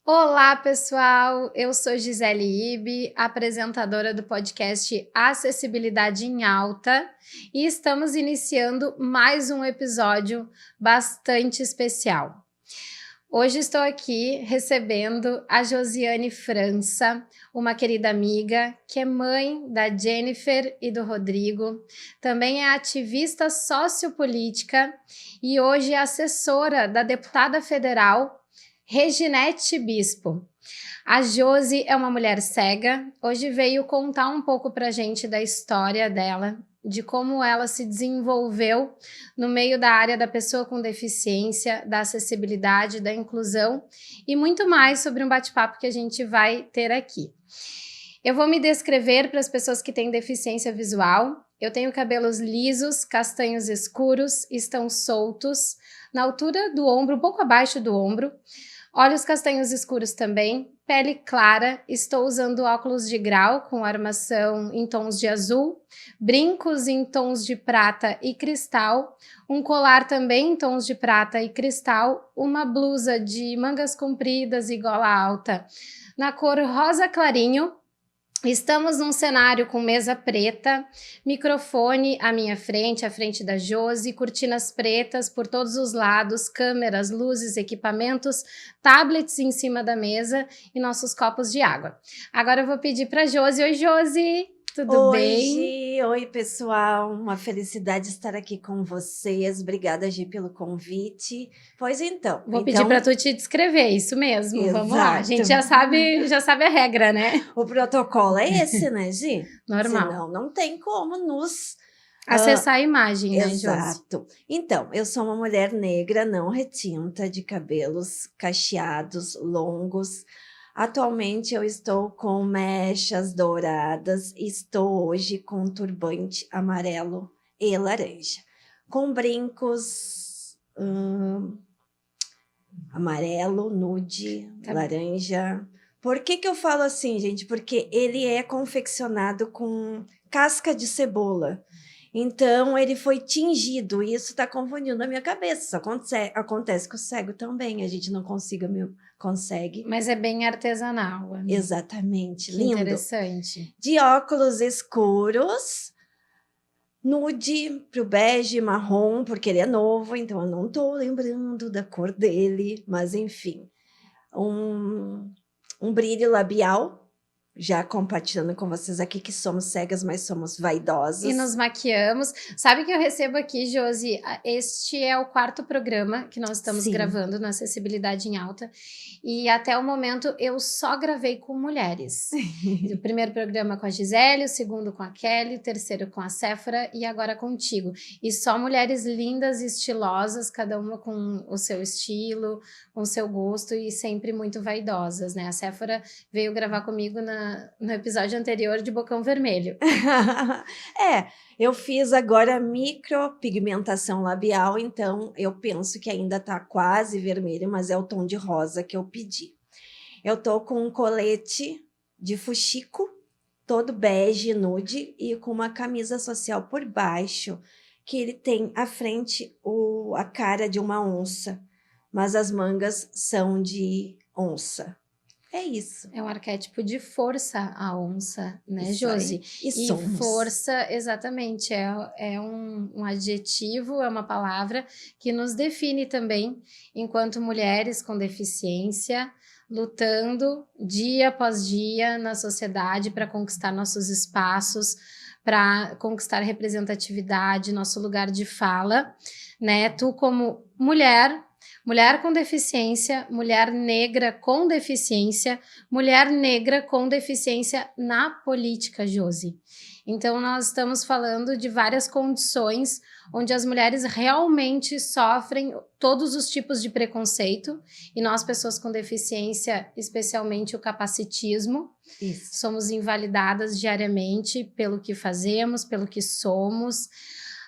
Olá, pessoal! Eu sou Gisele Ibe, apresentadora do podcast Acessibilidade em Alta, e estamos iniciando mais um episódio bastante especial. Hoje estou aqui recebendo a Josiane França, uma querida amiga que é mãe da Jennifer e do Rodrigo, também é ativista sociopolítica e hoje é assessora da deputada federal Reginete Bispo. A Josi é uma mulher cega, hoje veio contar um pouco pra gente da história dela, de como ela se desenvolveu no meio da área da pessoa com deficiência, da acessibilidade, da inclusão e muito mais sobre um bate-papo que a gente vai ter aqui. Eu vou me descrever para as pessoas que têm deficiência visual. Eu tenho cabelos lisos, castanhos escuros, estão soltos, na altura do ombro, um pouco abaixo do ombro. Olhos castanhos escuros também, pele clara, estou usando óculos de grau com armação em tons de azul, brincos em tons de prata e cristal, um colar também em tons de prata e cristal, uma blusa de mangas compridas e gola alta na cor rosa clarinho. Estamos num cenário com mesa preta, microfone à minha frente, à frente da Josi, cortinas pretas por todos os lados, câmeras, luzes, equipamentos, tablets em cima da mesa e nossos copos de água. Agora eu vou pedir para Josi. Oi, Josi! Tudo bem? Gi. Oi, pessoal. Uma felicidade estar aqui com vocês. Obrigada, Gi, pelo convite. Pois então. Vou pedir para tu te descrever, isso mesmo. Exato. Vamos lá. A gente já sabe a regra, né? O protocolo é esse, né, Gi? Normal. Senão não tem como nos acessar a imagem, né, Josi? Exato. Então, eu sou uma mulher negra, não retinta, de cabelos cacheados, longos. Atualmente eu estou com mechas douradas, estou hoje com um turbante amarelo e laranja, com brincos amarelo, nude, laranja. Por que eu falo assim, gente? Porque ele é confeccionado com casca de cebola. Então, ele foi tingido, e isso está confundindo a minha cabeça. Isso acontece com o cego também, a gente não consegue. Mas é bem artesanal. Né? Exatamente, que lindo. Interessante. De óculos escuros, nude pro bege, marrom, porque ele é novo, então eu não estou lembrando da cor dele, mas enfim. Um brilho labial, já compartilhando com vocês aqui que somos cegas, mas somos vaidosas. E nos maquiamos. Sabe que eu recebo aqui, Josi? Este é o 4º programa que nós estamos gravando na Acessibilidade em Alta. E até o momento eu só gravei com mulheres. O primeiro programa com a Gisele, o segundo com a Kelly, o terceiro com a Séfora e agora contigo. E só mulheres lindas e estilosas, cada uma com o seu estilo, com o seu gosto e sempre muito vaidosas, né? A Séfora veio gravar comigo no episódio anterior de Bocão Vermelho. Eu fiz agora micropigmentação labial, então eu penso que ainda tá quase vermelho, mas é o tom de rosa que eu pedi. Eu tô com um colete de fuxico, todo bege, nude, e com uma camisa social por baixo, que ele tem à frente a cara de uma onça, mas as mangas são de onça. É isso. É um arquétipo de força, a onça, né, isso Josi? E força, exatamente, é um adjetivo, é uma palavra que nos define também enquanto mulheres com deficiência, lutando dia após dia na sociedade para conquistar nossos espaços, para conquistar representatividade, nosso lugar de fala, né? Tu como mulher com deficiência, mulher negra com deficiência na política, Josi. Então, nós estamos falando de várias condições onde as mulheres realmente sofrem todos os tipos de preconceito, e nós, pessoas com deficiência, especialmente o capacitismo, somos invalidadas diariamente pelo que fazemos, pelo que somos,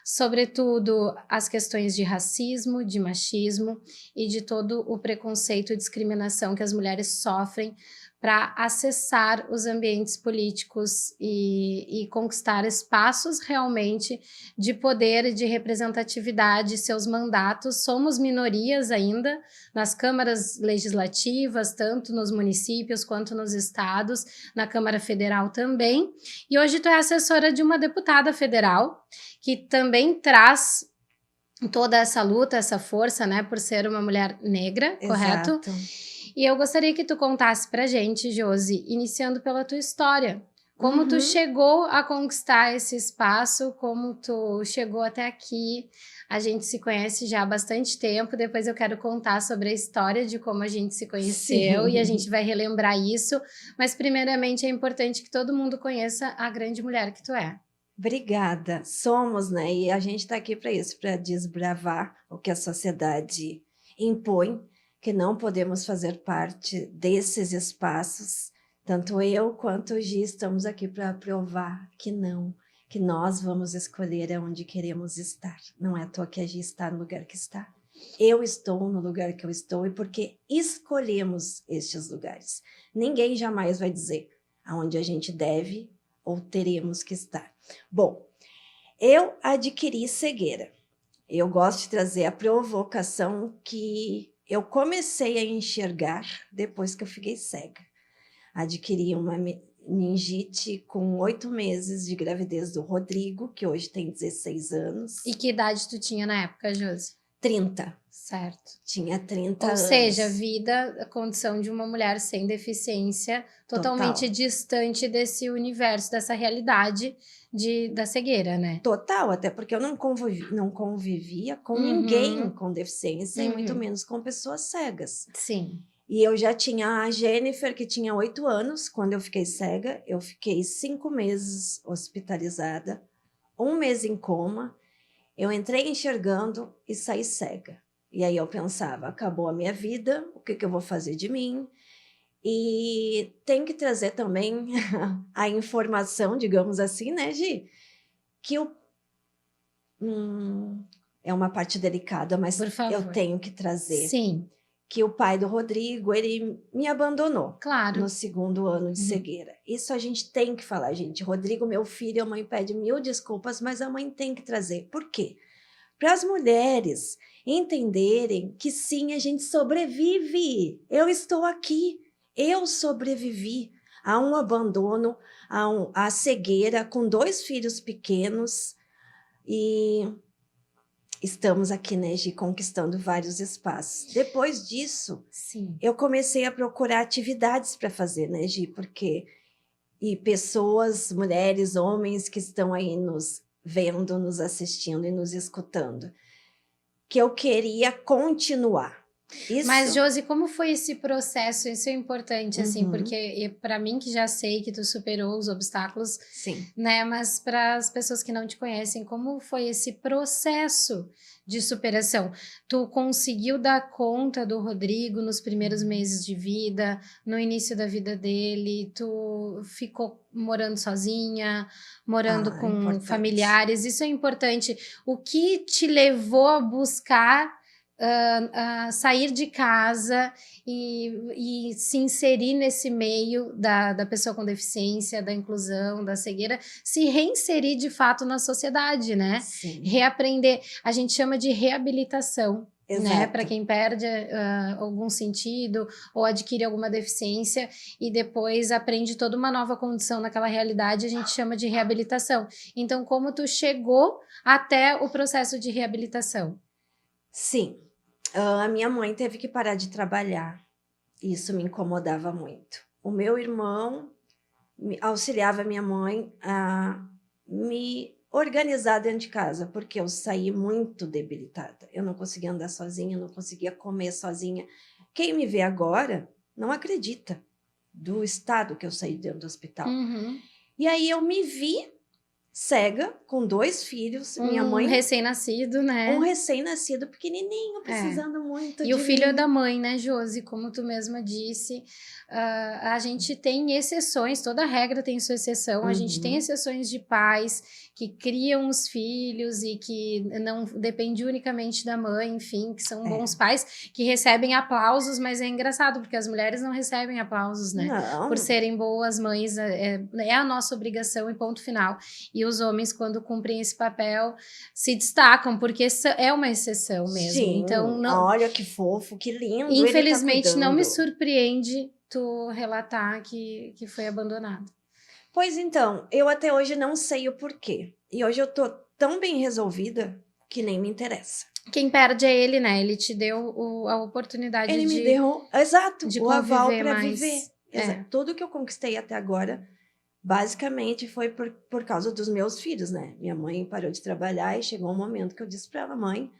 sobretudo as questões de racismo, de machismo e de todo o preconceito e discriminação que as mulheres sofrem para acessar os ambientes políticos e conquistar espaços realmente de poder e de representatividade, seus mandatos. Somos minorias ainda nas câmaras legislativas, tanto nos municípios quanto nos estados, na Câmara Federal também. E hoje tu é assessora de uma deputada federal, que também traz toda essa luta, essa força, né, por ser uma mulher negra, correto? Exato. E eu gostaria que tu contasse pra gente, Josi, iniciando pela tua história. Como tu chegou a conquistar esse espaço, como tu chegou até aqui. A gente se conhece já há bastante tempo, depois eu quero contar sobre a história de como a gente se conheceu. Sim. E a gente vai relembrar isso. Mas primeiramente é importante que todo mundo conheça a grande mulher que tu é. Obrigada. Somos, né? E a gente está aqui para isso, para desbravar o que a sociedade impõe, que não podemos fazer parte desses espaços. Tanto eu quanto o Gi estamos aqui para provar que não, que nós vamos escolher aonde queremos estar. Não é à toa que a Gi está no lugar que está. Eu estou no lugar que eu estou e porque escolhemos estes lugares. Ninguém jamais vai dizer aonde a gente deve ou teremos que estar. Bom, eu adquiri cegueira. Eu gosto de trazer a provocação que eu comecei a enxergar depois que eu fiquei cega. Adquiri uma meningite com 8 meses de gravidez do Rodrigo, que hoje tem 16 anos. E que idade tu tinha na época, Josi? 30. Certo. Tinha 30 anos. Ou seja, vida, a condição de uma mulher sem deficiência, totalmente distante desse universo, dessa realidade da cegueira, né? Total, até porque eu não convivia com ninguém com deficiência e muito menos com pessoas cegas. Sim. E eu já tinha a Jennifer, que tinha 8 anos, quando eu fiquei cega. Eu fiquei 5 meses hospitalizada, 1 mês em coma. Eu entrei enxergando e saí cega. E aí eu pensava, acabou a minha vida, o que eu vou fazer de mim? E tem que trazer também a informação, digamos assim, né, Gi? Que é uma parte delicada, mas eu tenho que trazer. Sim. Que o pai do Rodrigo, ele me abandonou. Claro. No 2º ano de cegueira. Isso a gente tem que falar, gente. Rodrigo, meu filho, a mãe pede 1000 desculpas, mas a mãe tem que trazer. Por quê? Para as mulheres entenderem que sim, a gente sobrevive. Eu estou aqui. Eu sobrevivi a um abandono, a cegueira, com 2 filhos pequenos. E estamos aqui, né, Gi, conquistando vários espaços. Depois disso, sim, eu comecei a procurar atividades para fazer, né, Gi? E pessoas, mulheres, homens que estão aí nos vendo, nos assistindo e nos escutando, que eu queria continuar. Isso. Mas, Josi, como foi esse processo? Isso é importante, assim, porque para mim que já sei que tu superou os obstáculos, sim, né? Mas para as pessoas que não te conhecem, como foi esse processo de superação? Tu conseguiu dar conta do Rodrigo nos primeiros meses de vida, no início da vida dele? Tu ficou morando sozinha, morando com familiares? Isso é importante. O que te levou a buscar sair de casa e se inserir nesse meio da pessoa com deficiência, da inclusão, da cegueira, se reinserir de fato na sociedade, né? Sim. Reaprender, a gente chama de reabilitação. Exato. Né, para quem perde algum sentido ou adquire alguma deficiência e depois aprende toda uma nova condição naquela realidade, a gente chama de reabilitação. Então, como tu chegou até o processo de reabilitação? Sim, a minha mãe teve que parar de trabalhar. Isso me incomodava muito. O meu irmão auxiliava a minha mãe a me organizar dentro de casa, porque eu saí muito debilitada. Eu não conseguia andar sozinha, não conseguia comer sozinha. Quem me vê agora não acredita do estado que eu saí dentro do hospital. E aí eu me vi cega, com 2 filhos, minha Um mãe... recém-nascido, né? Um recém-nascido pequenininho, precisando muito E de o filho é mim. da mãe, né, Josi? Como tu mesma disse, a gente tem exceções, toda regra tem sua exceção. A gente tem exceções de pais que criam os filhos e que não depende unicamente da mãe, enfim, que são bons pais, que recebem aplausos, mas é engraçado, porque as mulheres não recebem aplausos, né? Não. Por serem boas mães, é a nossa obrigação e ponto final. E os homens, quando cumprem esse papel, se destacam, porque é uma exceção mesmo. Sim, então, não, olha que fofo, que lindo. infelizmente, ele tá não me cuidando. surpreende tu relatar que foi abandonado. Pois então, eu até hoje não sei o porquê. E hoje eu tô tão bem resolvida que nem me interessa. Quem perde é ele, né? Ele te deu a oportunidade Ele me deu, exato, de o aval conviver para mais. viver. Tudo que eu conquistei até agora, basicamente, foi por causa dos meus filhos, né? Minha mãe parou de trabalhar e chegou um momento que eu disse para ela, mãe,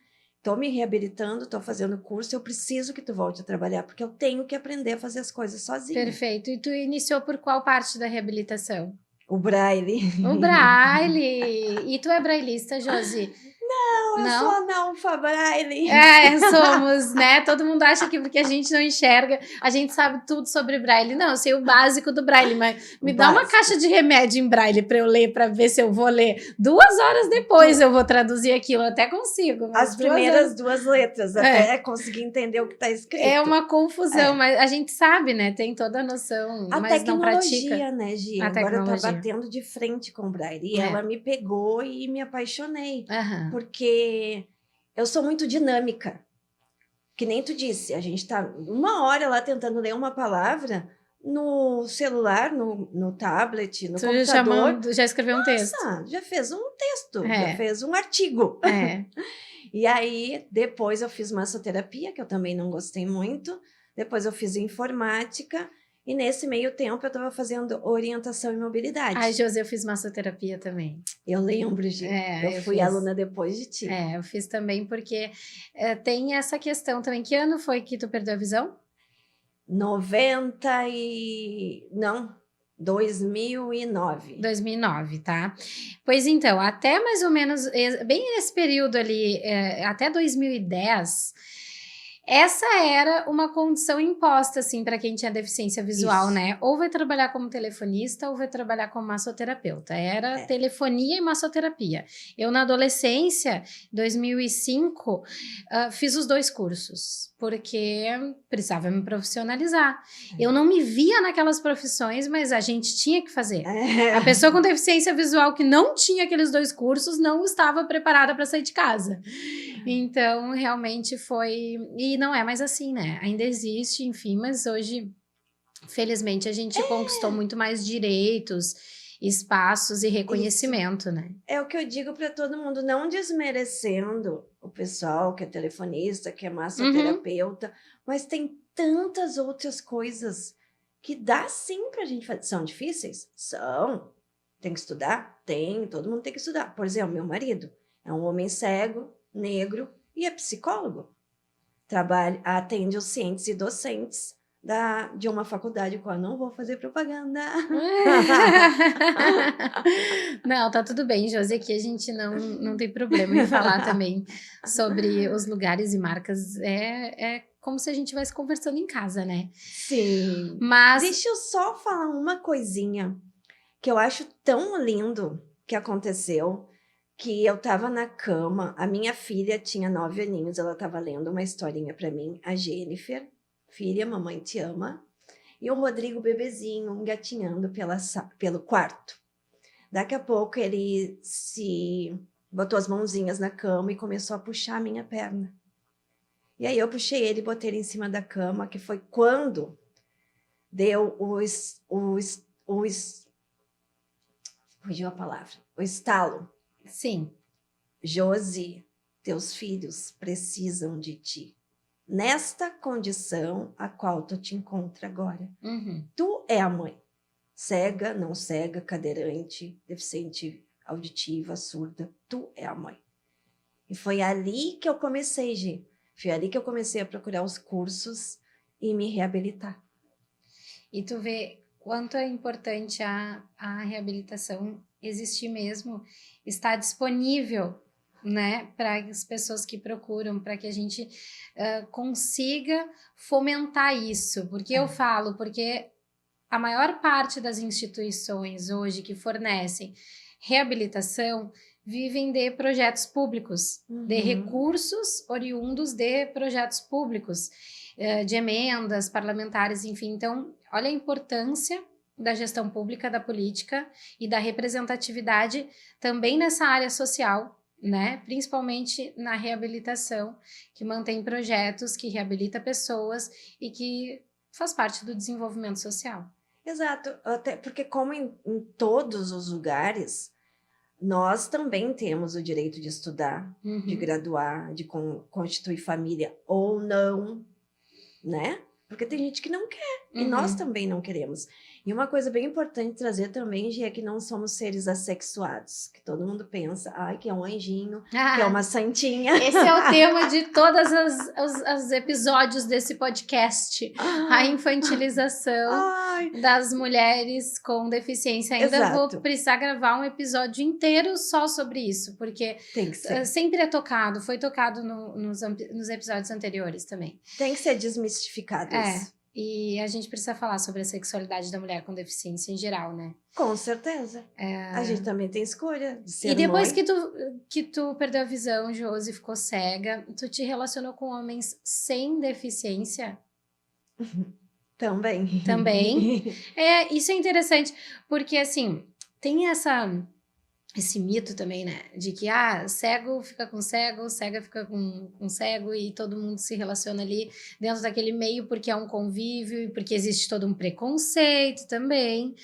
tô me reabilitando, tô fazendo curso, eu preciso que tu volte a trabalhar, porque eu tenho que aprender a fazer as coisas sozinha. Perfeito. E tu iniciou por qual parte da reabilitação? O braille. O braille! E tu é brailista, Josi? Não, eu sou analfabraile. Somos, né? Todo mundo acha que porque a gente não enxerga, a gente sabe tudo sobre braille. Não, eu sei o básico do braille, mas me dá uma caixa de remédio em braille para eu ler, para ver se eu vou ler. 2 horas depois eu vou traduzir aquilo, eu até consigo. As primeiras 2 letras, até conseguir entender o que está escrito. É uma confusão, mas a gente sabe, né? Tem toda a noção, mas não pratica. A tecnologia, né, Gi? Agora tá batendo de frente com o braille. E ela me pegou e me apaixonei. Porque eu sou muito dinâmica. Que nem tu disse, a gente tá 1 hora lá tentando ler uma palavra no celular, no tablet, no computador. Já escreveu um texto. Já fez um texto, já fez um artigo. E aí, depois eu fiz massoterapia, que eu também não gostei muito. Depois eu fiz informática. E nesse meio tempo eu estava fazendo orientação e mobilidade. Ai, Josi, eu fiz massoterapia também. Eu lembro, Gi. Eu fui aluna depois de ti. Eu fiz também porque tem essa questão também. Que ano foi que tu perdeu a visão? 2009. 2009, tá? Pois então, até mais ou menos, bem nesse período ali, até 2010... Essa era uma condição imposta, assim, para quem tinha deficiência visual, né? Ou vai trabalhar como telefonista ou vai trabalhar como massoterapeuta. Era telefonia e massoterapia. Eu, na adolescência, 2005, fiz os 2 cursos, porque precisava me profissionalizar. Eu não me via naquelas profissões, mas a gente tinha que fazer. A pessoa com deficiência visual que não tinha aqueles 2 cursos não estava preparada para sair de casa. Então, realmente foi... E não é mais assim, né? Ainda existe, enfim, mas hoje, felizmente, a gente conquistou muito mais direitos, espaços e reconhecimento, né? É o que eu digo para todo mundo, não desmerecendo o pessoal que é telefonista, que é massoterapeuta, mas tem tantas outras coisas que dá sim pra gente fazer. São difíceis? São. Tem que estudar? Tem, todo mundo tem que estudar. Por exemplo, meu marido é um homem cego, negro e é psicólogo. Atende os cientes e docentes de uma faculdade qual eu não vou fazer propaganda. Não, tá tudo bem, Josi, aqui a gente não tem problema em falar também sobre os lugares e marcas. É como se a gente estivesse conversando em casa, né? Sim. Mas... Deixa eu só falar uma coisinha que eu acho tão lindo que aconteceu, que eu tava na cama, a minha filha tinha 9 aninhos, ela tava lendo uma historinha para mim, a Jennifer, filha, mamãe te ama, e o Rodrigo bebezinho engatinhando pelo quarto. Daqui a pouco ele se botou as mãozinhas na cama e começou a puxar a minha perna. E aí eu puxei ele e botei ele em cima da cama, que foi quando deu fugiu a palavra, o estalo. Sim. Josi, teus filhos precisam de ti. Nesta condição a qual tu te encontra agora. Tu é a mãe. Cega, não cega, cadeirante, deficiente auditiva, surda. Tu é a mãe. E foi ali que eu comecei, Gi. Foi ali que eu comecei a procurar os cursos e me reabilitar. E tu vê quanto é importante a reabilitação existir mesmo, estar disponível, né, para as pessoas que procuram, para que a gente consiga fomentar isso. Porque eu falo, porque a maior parte das instituições hoje que fornecem reabilitação vivem de projetos públicos, de recursos oriundos de projetos públicos, de emendas parlamentares, enfim. Então, olha a importância da gestão pública, da política e da representatividade também nessa área social, né? Principalmente na reabilitação, que mantém projetos, que reabilita pessoas e que faz parte do desenvolvimento social. Exato, até porque como em todos os lugares, nós também temos o direito de estudar, de graduar, de constituir família ou não, né? Porque tem gente que não quer, e nós também não queremos. E uma coisa bem importante trazer também, Gi, é que não somos seres assexuados, que todo mundo pensa, ai, que é um anjinho, que é uma santinha. Esse é o tema de todos os episódios desse podcast, a infantilização das mulheres com deficiência. Ainda vou precisar gravar um episódio inteiro só sobre isso, porque tem que ser. Sempre foi tocado nos episódios anteriores também. Tem que ser desmistificado isso. E a gente precisa falar sobre a sexualidade da mulher com deficiência em geral, né? Com certeza. A gente também tem escolha de ser E depois mãe. que tu perdeu a visão, Josi, ficou cega, tu te relacionou com homens sem deficiência? Também. Isso é interessante, porque assim, tem esse mito também, né? De que, cego fica com cego, cega fica com cego e todo mundo se relaciona ali dentro daquele meio porque é um convívio e porque existe todo um preconceito também,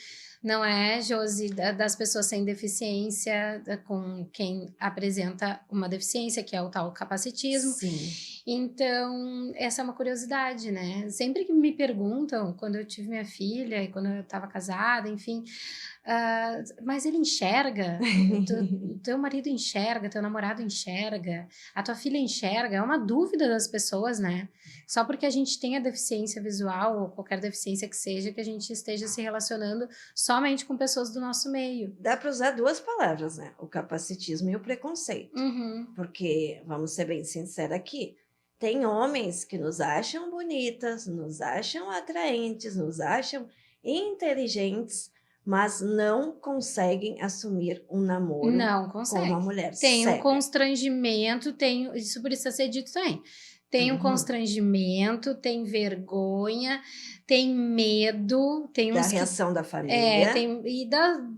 não é, Josi? Das pessoas sem deficiência com quem apresenta uma deficiência, que é o tal capacitismo. Sim. Então, essa é uma curiosidade, né? Sempre que me perguntam, quando eu tive minha filha e quando eu estava casada, enfim... mas ele enxerga, teu marido enxerga, teu namorado enxerga, a tua filha enxerga, é uma dúvida das pessoas, né? Só porque a gente tem a deficiência visual ou qualquer deficiência que seja, que a gente esteja se relacionando somente com pessoas do nosso meio. Dá para usar duas palavras, né? O capacitismo e o preconceito. Porque, vamos ser bem sinceros aqui, tem homens que nos acham bonitas, nos acham atraentes, nos acham inteligentes, mas não conseguem assumir um namoro com uma mulher tem cega. Um constrangimento, isso precisa ser dito também. Tem um constrangimento, tem vergonha, tem medo, tem da reação da família.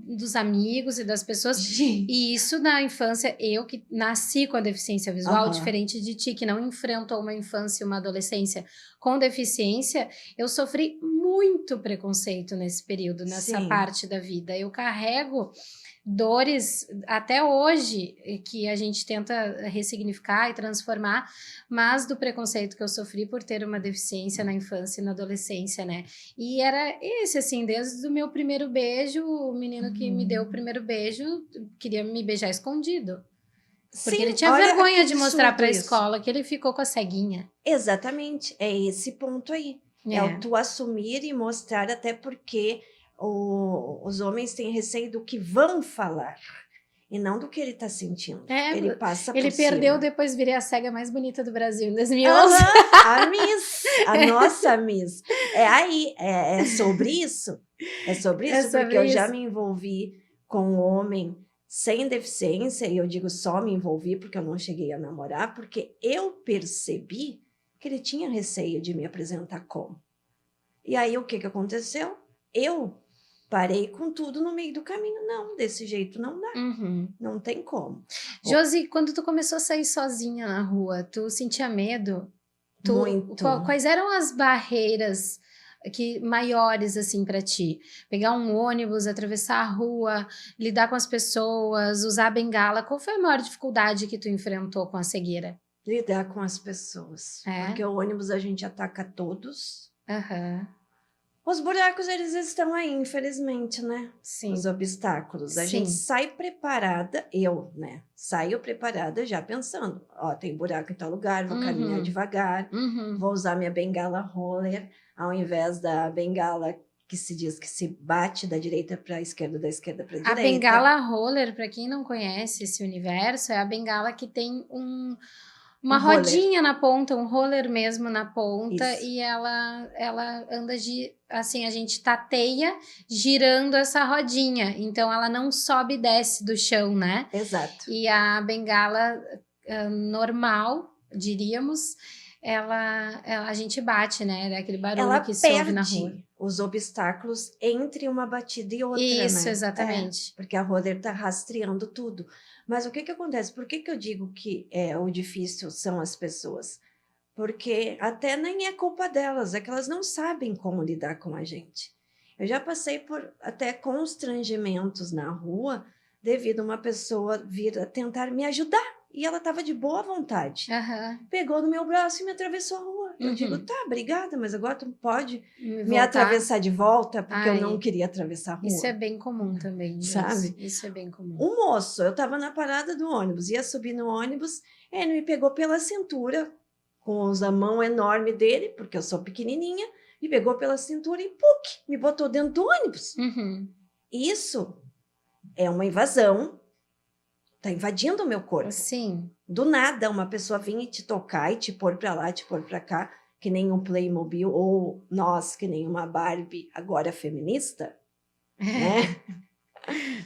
Dos amigos e das pessoas. E isso na infância, eu que nasci com a deficiência visual, diferente de ti, que não enfrentou uma infância e uma adolescência com deficiência, eu sofri muito preconceito nesse período, nessa parte da vida. Eu carrego dores até hoje que a gente tenta ressignificar e transformar, mas do preconceito que eu sofri por ter uma deficiência na infância e na adolescência, né? E era esse, assim, desde o meu primeiro beijo, o menino que me deu o primeiro beijo queria me beijar escondido. Porque ele tinha vergonha de mostrar para a escola que ele ficou com a ceguinha. Exatamente, é esse ponto aí. É o tu assumir e mostrar, até porque os homens têm receio do que vão falar e não do que ele está sentindo. Ele passa por Ele cima. perdeu, depois virei a cega mais bonita do Brasil em 2011. A Miss, a nossa Miss. É sobre isso. Porque eu já me envolvi com um homem sem deficiência, e eu digo só me envolvi porque eu não cheguei a namorar, porque eu percebi que ele tinha receio de me apresentar como. E aí, o que aconteceu? Eu parei com tudo no meio do caminho. Não, desse jeito não dá. Não tem como. Josi, quando tu começou a sair sozinha na rua, tu sentia medo? Muito. Quais eram as barreiras maiores, assim, para ti? Pegar um ônibus, atravessar a rua, lidar com as pessoas, usar a bengala. Qual foi a maior dificuldade que tu enfrentou com a cegueira? Lidar com as pessoas. Porque o ônibus a gente ataca todos. Os buracos, eles estão aí, infelizmente, né? Sim. Os obstáculos. A gente sai preparada, saio preparada já pensando, tem buraco em tal lugar, vou caminhar devagar, vou usar minha bengala roller, ao invés da bengala que se diz que se bate da direita para a esquerda, da esquerda para a A direita. bengala roller, para quem não conhece esse universo, é a bengala que tem uma rodinha na ponta, um roller mesmo na ponta, Isso. e ela anda assim, a gente tateia girando essa rodinha, então ela não sobe e desce do chão, né? Exato. E a bengala normal, diríamos, a gente bate, né? É aquele barulho Ela que se ouve na rua. perde os obstáculos entre uma batida e outra, Isso, né? exatamente. Porque a roller tá rastreando tudo. Mas o que acontece? Por que eu digo que o difícil são as pessoas? Porque até nem é culpa delas, é que elas não sabem como lidar com a gente. Eu já passei por até constrangimentos na rua devido a uma pessoa vir a tentar me ajudar. E ela estava de boa vontade. Uhum. Pegou no meu braço e me atravessou a rua. Eu digo, tá, obrigada, mas agora tu pode me atravessar de volta, porque eu não queria atravessar a rua. Isso é bem comum também, sabe? Isso é bem comum. O moço, eu estava na parada do ônibus, ia subir no ônibus, ele me pegou pela cintura, com a mão enorme dele, porque eu sou pequenininha, me pegou pela cintura e me botou dentro do ônibus. Isso é uma invasão, tá invadindo o meu corpo. Sim. Do nada, uma pessoa vinha e te tocar e te pôr para lá, te pôr para cá, que nem um Playmobil, ou nós, que nem uma Barbie, agora feminista, né?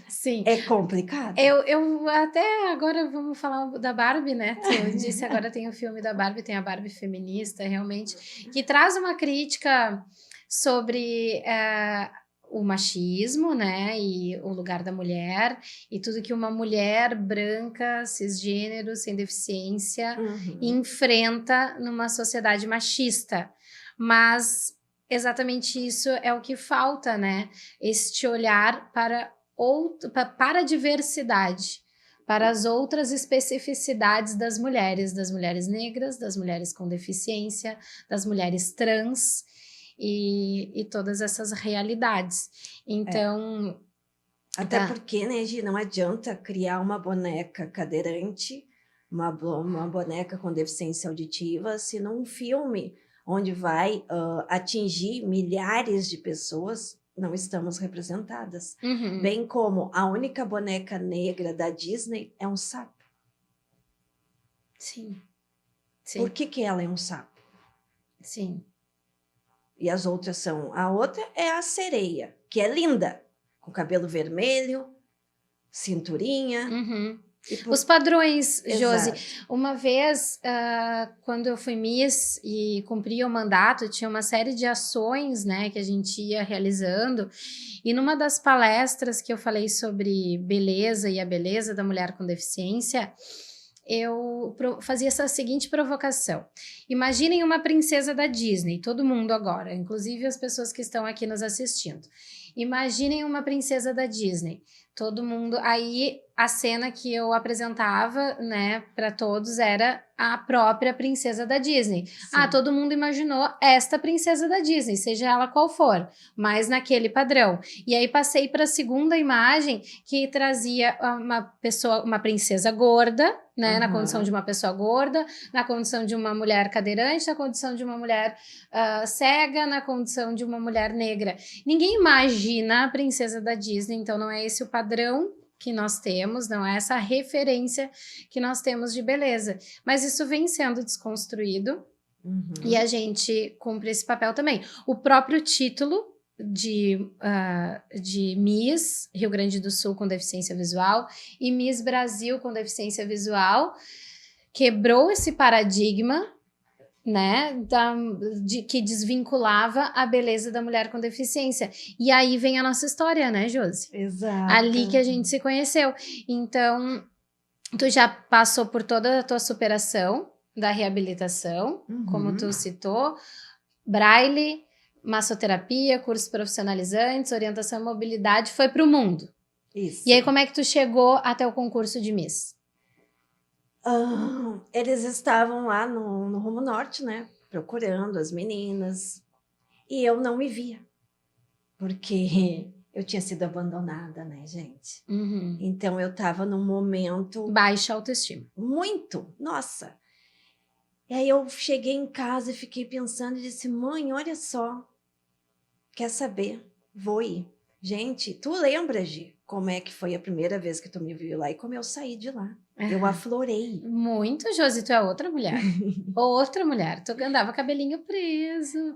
Sim. É complicado. Eu até agora vamos falar da Barbie, né? Tu disse agora tem o filme da Barbie, tem a Barbie feminista, realmente, que traz uma crítica sobre o machismo, né? E o lugar da mulher e tudo que uma mulher branca, cisgênero, sem deficiência, enfrenta numa sociedade machista. Mas exatamente isso é o que falta, né? Este olhar para a diversidade, para as outras especificidades das mulheres negras, das mulheres com deficiência, das mulheres trans e todas essas realidades. Então... Até porque, né, Gi, não adianta criar uma boneca cadeirante, uma boneca com deficiência auditiva, se num filme onde vai atingir milhares de pessoas, não estamos representadas. Bem como a única boneca negra da Disney é um sapo. Sim. Por que ela é um sapo? Sim. E as outras são... A outra é a sereia, que é linda, com cabelo vermelho, cinturinha. Os padrões, Josi. Exato. Uma vez, quando eu fui Miss e cumpria o mandato, tinha uma série de ações, né, que a gente ia realizando, e numa das palestras que eu falei sobre beleza e a beleza da mulher com deficiência, eu fazia essa seguinte provocação. Imaginem uma princesa da Disney, todo mundo agora, inclusive as pessoas que estão aqui nos assistindo. Imaginem uma princesa da Disney, todo mundo... Aí a cena que eu apresentava, né, para todos era a própria princesa da Disney. Sim. Todo mundo imaginou esta princesa da Disney, seja ela qual for, mas naquele padrão. E aí passei para a segunda imagem, que trazia uma princesa gorda, né, na condição de uma pessoa gorda, na condição de uma mulher cadeirante, na condição de uma mulher cega, na condição de uma mulher negra. Ninguém imagina a princesa da Disney, então não é esse o padrão que nós temos, não é essa referência que nós temos de beleza. Mas isso vem sendo desconstruído e a gente cumpre esse papel também. O próprio título de Miss Rio Grande do Sul com deficiência visual e Miss Brasil com deficiência visual quebrou esse paradigma, né, que desvinculava a beleza da mulher com deficiência. E aí vem a nossa história, né, Josi? Exato. Ali que a gente se conheceu. Então, tu já passou por toda a tua superação da reabilitação, como tu citou, braille, massoterapia, cursos profissionalizantes, orientação e mobilidade, foi para o mundo. Isso. E aí, como é que tu chegou até o concurso de Miss? Eles estavam lá no Rumo Norte, né? Procurando as meninas. E eu não me via. Porque eu tinha sido abandonada, né, gente? Então, eu estava num momento... Baixa autoestima. Muito! Nossa! E aí, eu cheguei em casa e fiquei pensando e disse, mãe, olha só. quer saber? Vou ir. Gente, tu lembra, Gi, como é que foi a primeira vez que tu me viu lá e como eu saí de lá? Eu aflorei. Muito, Josi, tu é outra mulher. Outra mulher. Tu andava cabelinho preso,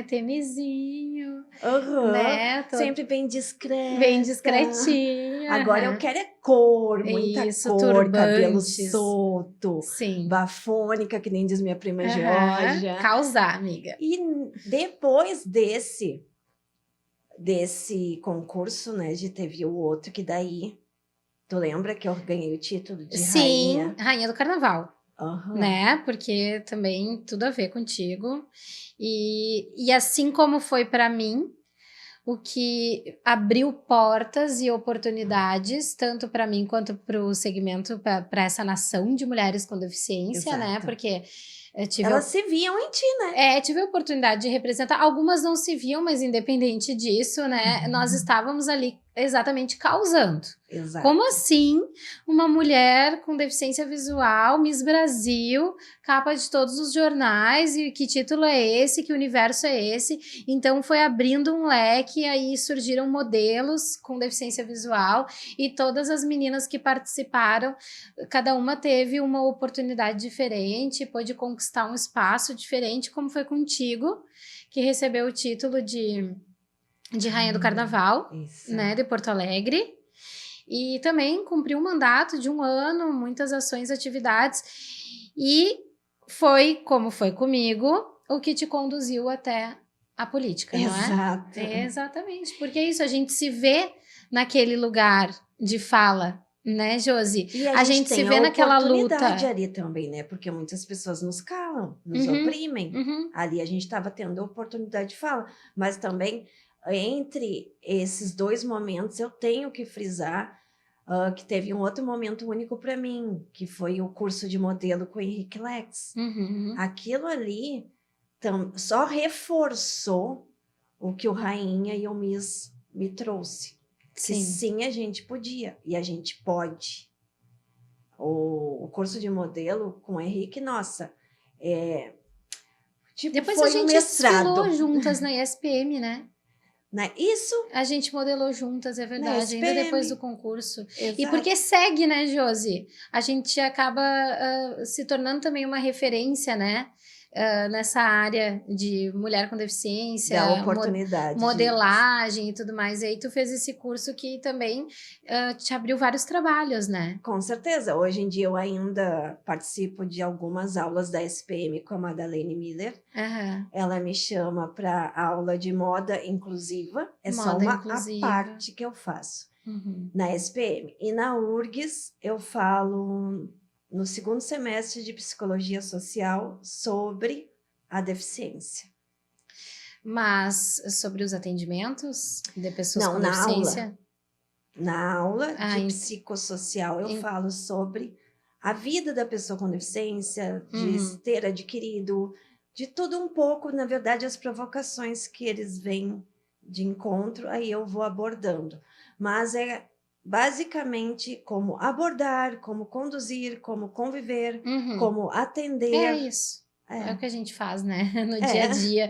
tênisinho, né? Sempre bem discreta. Bem discretinha. Agora eu quero é cor, muita Isso, cor, cabelo turbantes. solto, Sim. bafônica, que nem diz minha prima Georgia. Causar, amiga. E depois desse concurso, né, teve o outro que daí, tu lembra que eu ganhei o título de rainha? Sim, rainha do carnaval. Uhum. Né? Porque também tudo a ver contigo. E assim como foi para mim, o que abriu portas e oportunidades, tanto para mim quanto para o segmento, para essa nação de mulheres com deficiência, Exato. né? Porque elas se viam em ti, né? Tive a oportunidade de representar. Algumas não se viam, mas independente disso, né? Nós estávamos ali exatamente causando. Exato. Como assim uma mulher com deficiência visual, Miss Brasil, capa de todos os jornais, e que título é esse, que universo é esse? Então foi abrindo um leque, aí surgiram modelos com deficiência visual, e todas as meninas que participaram, cada uma teve uma oportunidade diferente, pôde conquistar um espaço diferente, como foi contigo, que recebeu o título de Rainha do Carnaval, né, de Porto Alegre, e também cumpriu um mandato de 1 ano, muitas ações, atividades, e foi, como foi comigo, o que te conduziu até a política, não é? Exato. Exatamente, porque é isso, a gente se vê naquele lugar de fala, né, Josi? E a gente se vê naquela luta ali também, né? Porque muitas pessoas nos calam, nos oprimem. Ali a gente estava tendo a oportunidade de fala, mas também entre esses 2 momentos eu tenho que frisar que teve um outro momento único para mim, que foi o curso de modelo com o Henrique Lex. Aquilo ali só reforçou o que o Rainha e o Miss me trouxe. Que sim, a gente podia e a gente pode. O curso de modelo com o Henrique, nossa, depois foi a gente desfilou juntas na ESPM, né? Isso. A gente modelou juntas, é verdade, ainda depois do concurso. Exato. E porque segue, né, Josi? A gente acaba se tornando também uma referência, né? Nessa área de mulher com deficiência, da oportunidade, modelagem e tudo mais. E aí tu fez esse curso que também te abriu vários trabalhos, né? Com certeza. Hoje em dia eu ainda participo de algumas aulas da SPM com a Madalene Miller. Ela me chama para aula de moda inclusiva. Só uma parte que eu faço na SPM. E na URGS eu falo no 2º semestre de Psicologia Social sobre a deficiência. Mas sobre os atendimentos de pessoas com deficiência? Na aula de psicossocial eu falo sobre a vida da pessoa com deficiência, de ter adquirido, de tudo um pouco, na verdade, as provocações que eles vêm de encontro, aí eu vou abordando. Mas é basicamente como abordar, como conduzir, como conviver, como atender. É isso. É o que a gente faz, né? No dia a dia.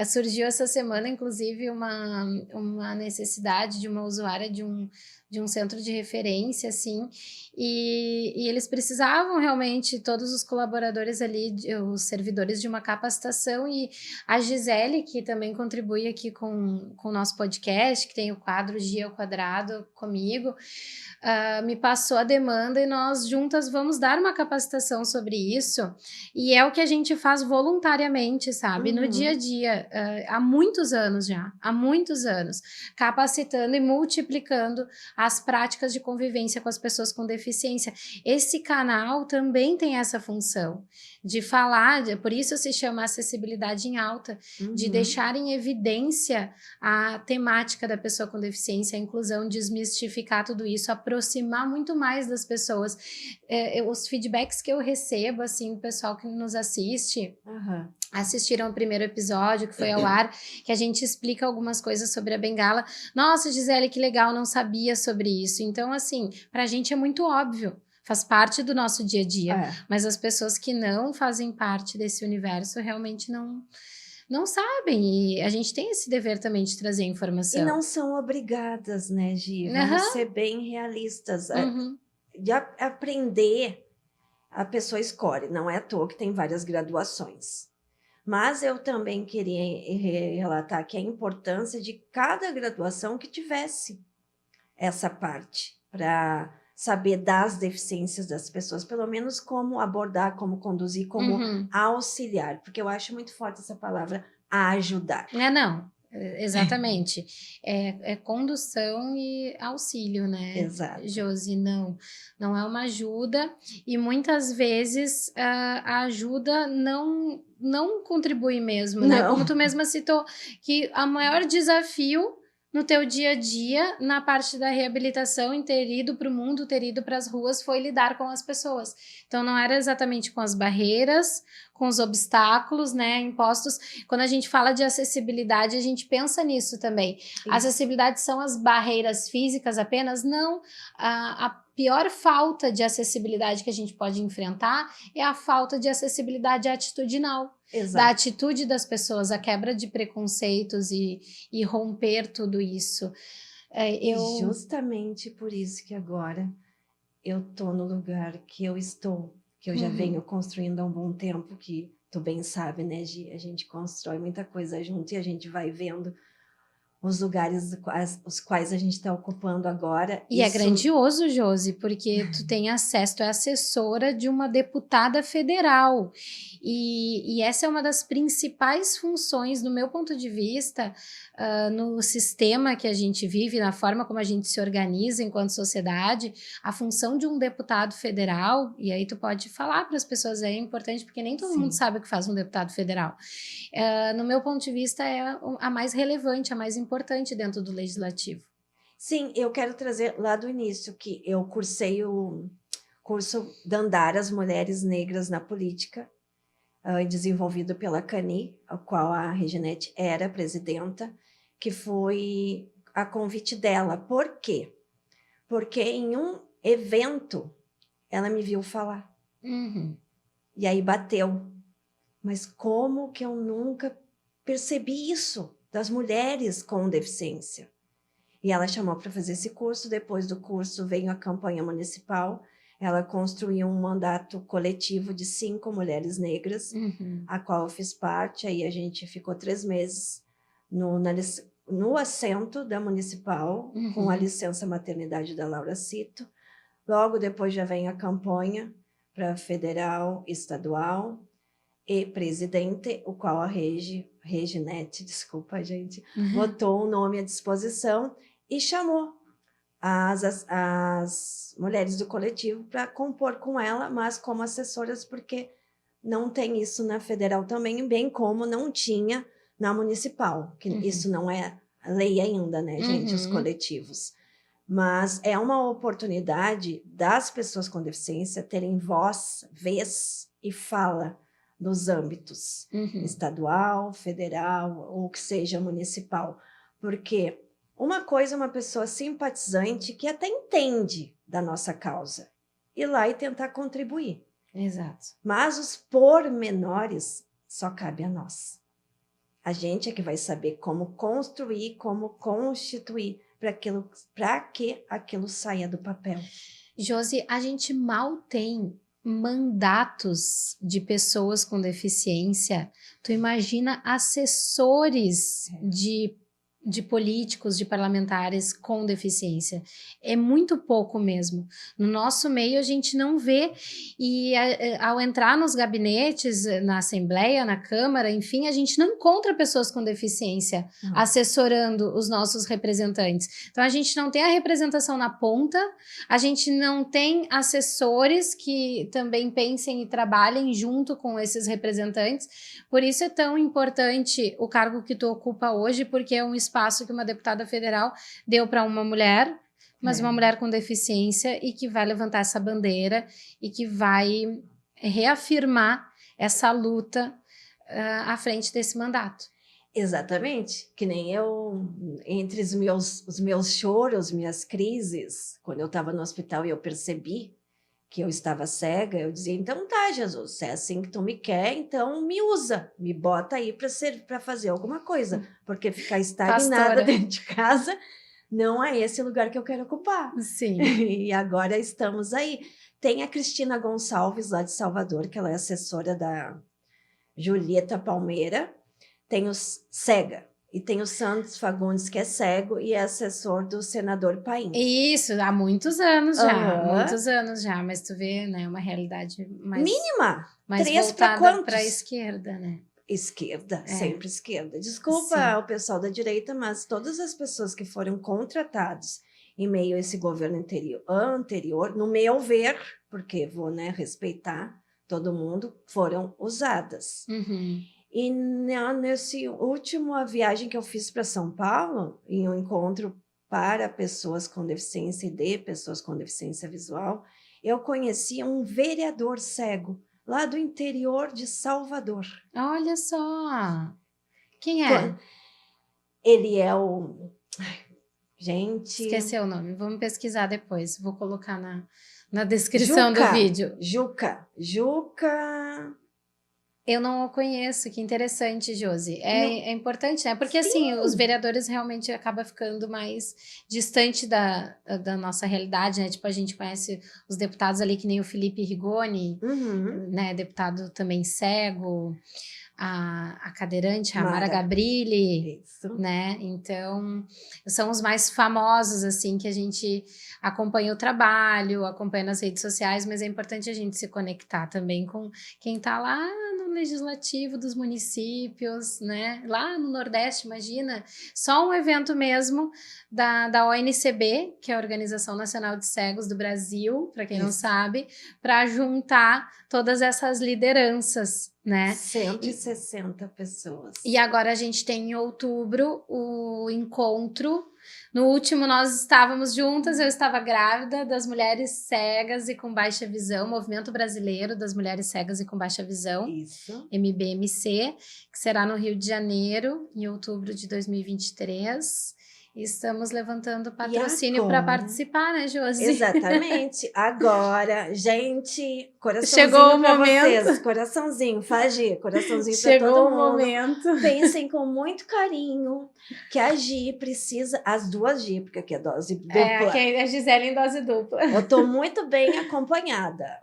Surgiu essa semana, inclusive, uma necessidade de uma usuária de um centro de referência, assim, e eles precisavam realmente, todos os colaboradores ali, os servidores, de uma capacitação, e a Gisele, que também contribui aqui com o nosso podcast, que tem o quadro Gia ao Quadrado comigo, me passou a demanda e nós juntas vamos dar uma capacitação sobre isso, e é o que a gente faz voluntariamente, sabe? No dia a dia, há muitos anos já, capacitando e multiplicando as práticas de convivência com as pessoas com deficiência. Esse canal também tem essa função de falar, por isso se chama acessibilidade em alta, de deixar em evidência a temática da pessoa com deficiência, a inclusão, desmistificar tudo isso, aproximar muito mais das pessoas. Os feedbacks que eu recebo, assim, do pessoal que nos assiste, assistiram o primeiro episódio que foi ao ar, que a gente explica algumas coisas sobre a bengala. Nossa, Gisele, que legal, não sabia sobre isso. Então, assim, pra gente é muito óbvio, faz parte do nosso dia a dia, mas as pessoas que não fazem parte desse universo realmente não sabem, e a gente tem esse dever também de trazer informação. E não são obrigadas, né, Gi? Vamos ser bem realistas. Uhum. De aprender, a pessoa escolhe, não é à toa que tem várias graduações. Mas eu também queria relatar que a importância de cada graduação que tivesse essa parte, para saber das deficiências das pessoas, pelo menos como abordar, como conduzir, como auxiliar, porque eu acho muito forte essa palavra, ajudar. Não, exatamente. É condução e auxílio, né? Exato. Josi, não é uma ajuda, e muitas vezes a ajuda não contribui mesmo, né? Como tu mesma citou, que o maior desafio no teu dia a dia, na parte da reabilitação, em ter ido para o mundo, ter ido para as ruas, foi lidar com as pessoas. Então, não era exatamente com as barreiras, com os obstáculos, né, impostos. Quando a gente fala de acessibilidade, a gente pensa nisso também. Isso. Acessibilidade são as barreiras físicas apenas? Não. A pior falta de acessibilidade que a gente pode enfrentar é a falta de acessibilidade atitudinal. Exato. Da atitude das pessoas, a quebra de preconceitos e romper tudo isso. E justamente por isso que agora eu tô no lugar que eu estou, que eu já venho construindo há um bom tempo, que tu bem sabe, né, Gi? A gente constrói muita coisa junto e a gente vai vendo os lugares os quais a gente está ocupando agora. E é grandioso, Josi, porque tu tem acesso, tu é assessora de uma deputada federal. E essa é uma das principais funções, do meu ponto de vista, no sistema que a gente vive, na forma como a gente se organiza enquanto sociedade. A função de um deputado federal, e aí tu pode falar para as pessoas, é importante, porque nem todo mundo sabe o que faz um deputado federal. No meu ponto de vista, é a mais relevante, a mais importante dentro do legislativo. Sim, eu quero trazer lá do início, que eu cursei o curso Dandaras Mulheres Negras na Política, desenvolvido pela CANI, a qual a Reginete era presidenta, que foi a convite dela. Por quê? Porque em um evento, ela me viu falar. E aí bateu. Mas como que eu nunca percebi isso das mulheres com deficiência? E ela chamou para fazer esse curso. Depois do curso veio a campanha municipal. Ela construiu um mandato coletivo de 5 mulheres negras, a qual eu fiz parte. Aí a gente ficou 3 meses no assento da municipal, com a licença maternidade da Laura Cito. Logo depois já vem a campanha para federal, estadual e presidente, o qual a Reginete, desculpa, gente, botou o nome à disposição e chamou as mulheres do coletivo para compor com ela, mas como assessoras, porque não tem isso na federal também, bem como não tinha na municipal, que isso não é lei ainda, né, gente, os coletivos. Mas é uma oportunidade das pessoas com deficiência terem voz, vez e fala nos âmbitos estadual, federal, ou que seja municipal. Porque uma coisa é uma pessoa simpatizante que até entende da nossa causa, ir lá e tentar contribuir. Exato. Mas os pormenores só cabe a nós. A gente é que vai saber como construir, como constituir para que aquilo saia do papel. Josi, a gente mal tem mandatos de pessoas com deficiência. Tu imagina assessores de políticos, de parlamentares com deficiência. É muito pouco mesmo. No nosso meio a gente não vê, e ao entrar nos gabinetes, na Assembleia, na Câmara, enfim, a gente não encontra pessoas com deficiência assessorando os nossos representantes. Então a gente não tem a representação na ponta, a gente não tem assessores que também pensem e trabalhem junto com esses representantes. Por isso é tão importante o cargo que tu ocupa hoje, porque é um espaço que uma deputada federal deu para uma mulher, mas uma mulher com deficiência, e que vai levantar essa bandeira e que vai reafirmar essa luta à frente desse mandato. Exatamente, que nem eu, entre os meus choros, minhas crises, quando eu estava no hospital e eu percebi que eu estava cega, eu dizia, então tá, Jesus, se é assim que tu me quer, então me usa, me bota aí para fazer alguma coisa, porque ficar estagnada Pastora. dentro de casa não é esse lugar que eu quero ocupar. Sim. E agora estamos aí. Tem a Cristina Gonçalves, lá de Salvador, que ela é assessora da Julieta Palmeira, tem o Cega, e tem o Santos Fagundes, que é cego e é assessor do senador Paim. Isso, há muitos anos já, mas tu vê, né, uma realidade mais... Mínima! Mais 3 para voltada quantos? para a esquerda, né? Esquerda, sempre esquerda. Desculpa Sim. o pessoal da direita, mas todas as pessoas que foram contratadas em meio a esse governo anterior, no meu ver, porque vou, né, respeitar todo mundo, foram usadas. Uhum. E nesse último viagem que eu fiz para São Paulo, em um encontro para pessoas com deficiência e de pessoas com deficiência visual, eu conheci um vereador cego, lá do interior de Salvador. Olha só! Quem é? Ele é o... Gente... Esqueci o nome, vamos pesquisar depois, vou colocar na descrição do vídeo. Juca. Eu não o conheço, que interessante, Josi. É importante, né? Porque, assim, os vereadores realmente acabam ficando mais distante da nossa realidade, né? Tipo, a gente conhece os deputados ali, que nem o Felipe Rigoni, né? Deputado também cego, a cadeirante, a Mara Gabrilli, né? Então, são os mais famosos, assim, que a gente acompanha o trabalho, acompanha nas redes sociais, mas é importante a gente se conectar também com quem tá lá no legislativo dos municípios, né? Lá no Nordeste, imagina, só um evento mesmo da ONCB, que é a Organização Nacional de Cegos do Brasil, para quem não sabe, para juntar todas essas lideranças, né? 160 pessoas. E agora a gente tem em outubro o encontro. No último nós estávamos juntas, eu estava grávida, das mulheres cegas e com baixa visão, Movimento Brasileiro das Mulheres Cegas e com Baixa Visão, isso. MBMC, que será no Rio de Janeiro, em outubro de 2023. E estamos levantando patrocínio para participar, né, Josi? Exatamente. Agora, gente, coraçãozinho chegou o pra momento. vocês. Coraçãozinho, Fagi, coraçãozinho chegou pra todo mundo. Chegou o momento. Pensem com muito carinho que a Gi precisa, as duas Gi, porque aqui é dose dupla. Aqui é a Gisele em dose dupla. Eu tô muito bem acompanhada.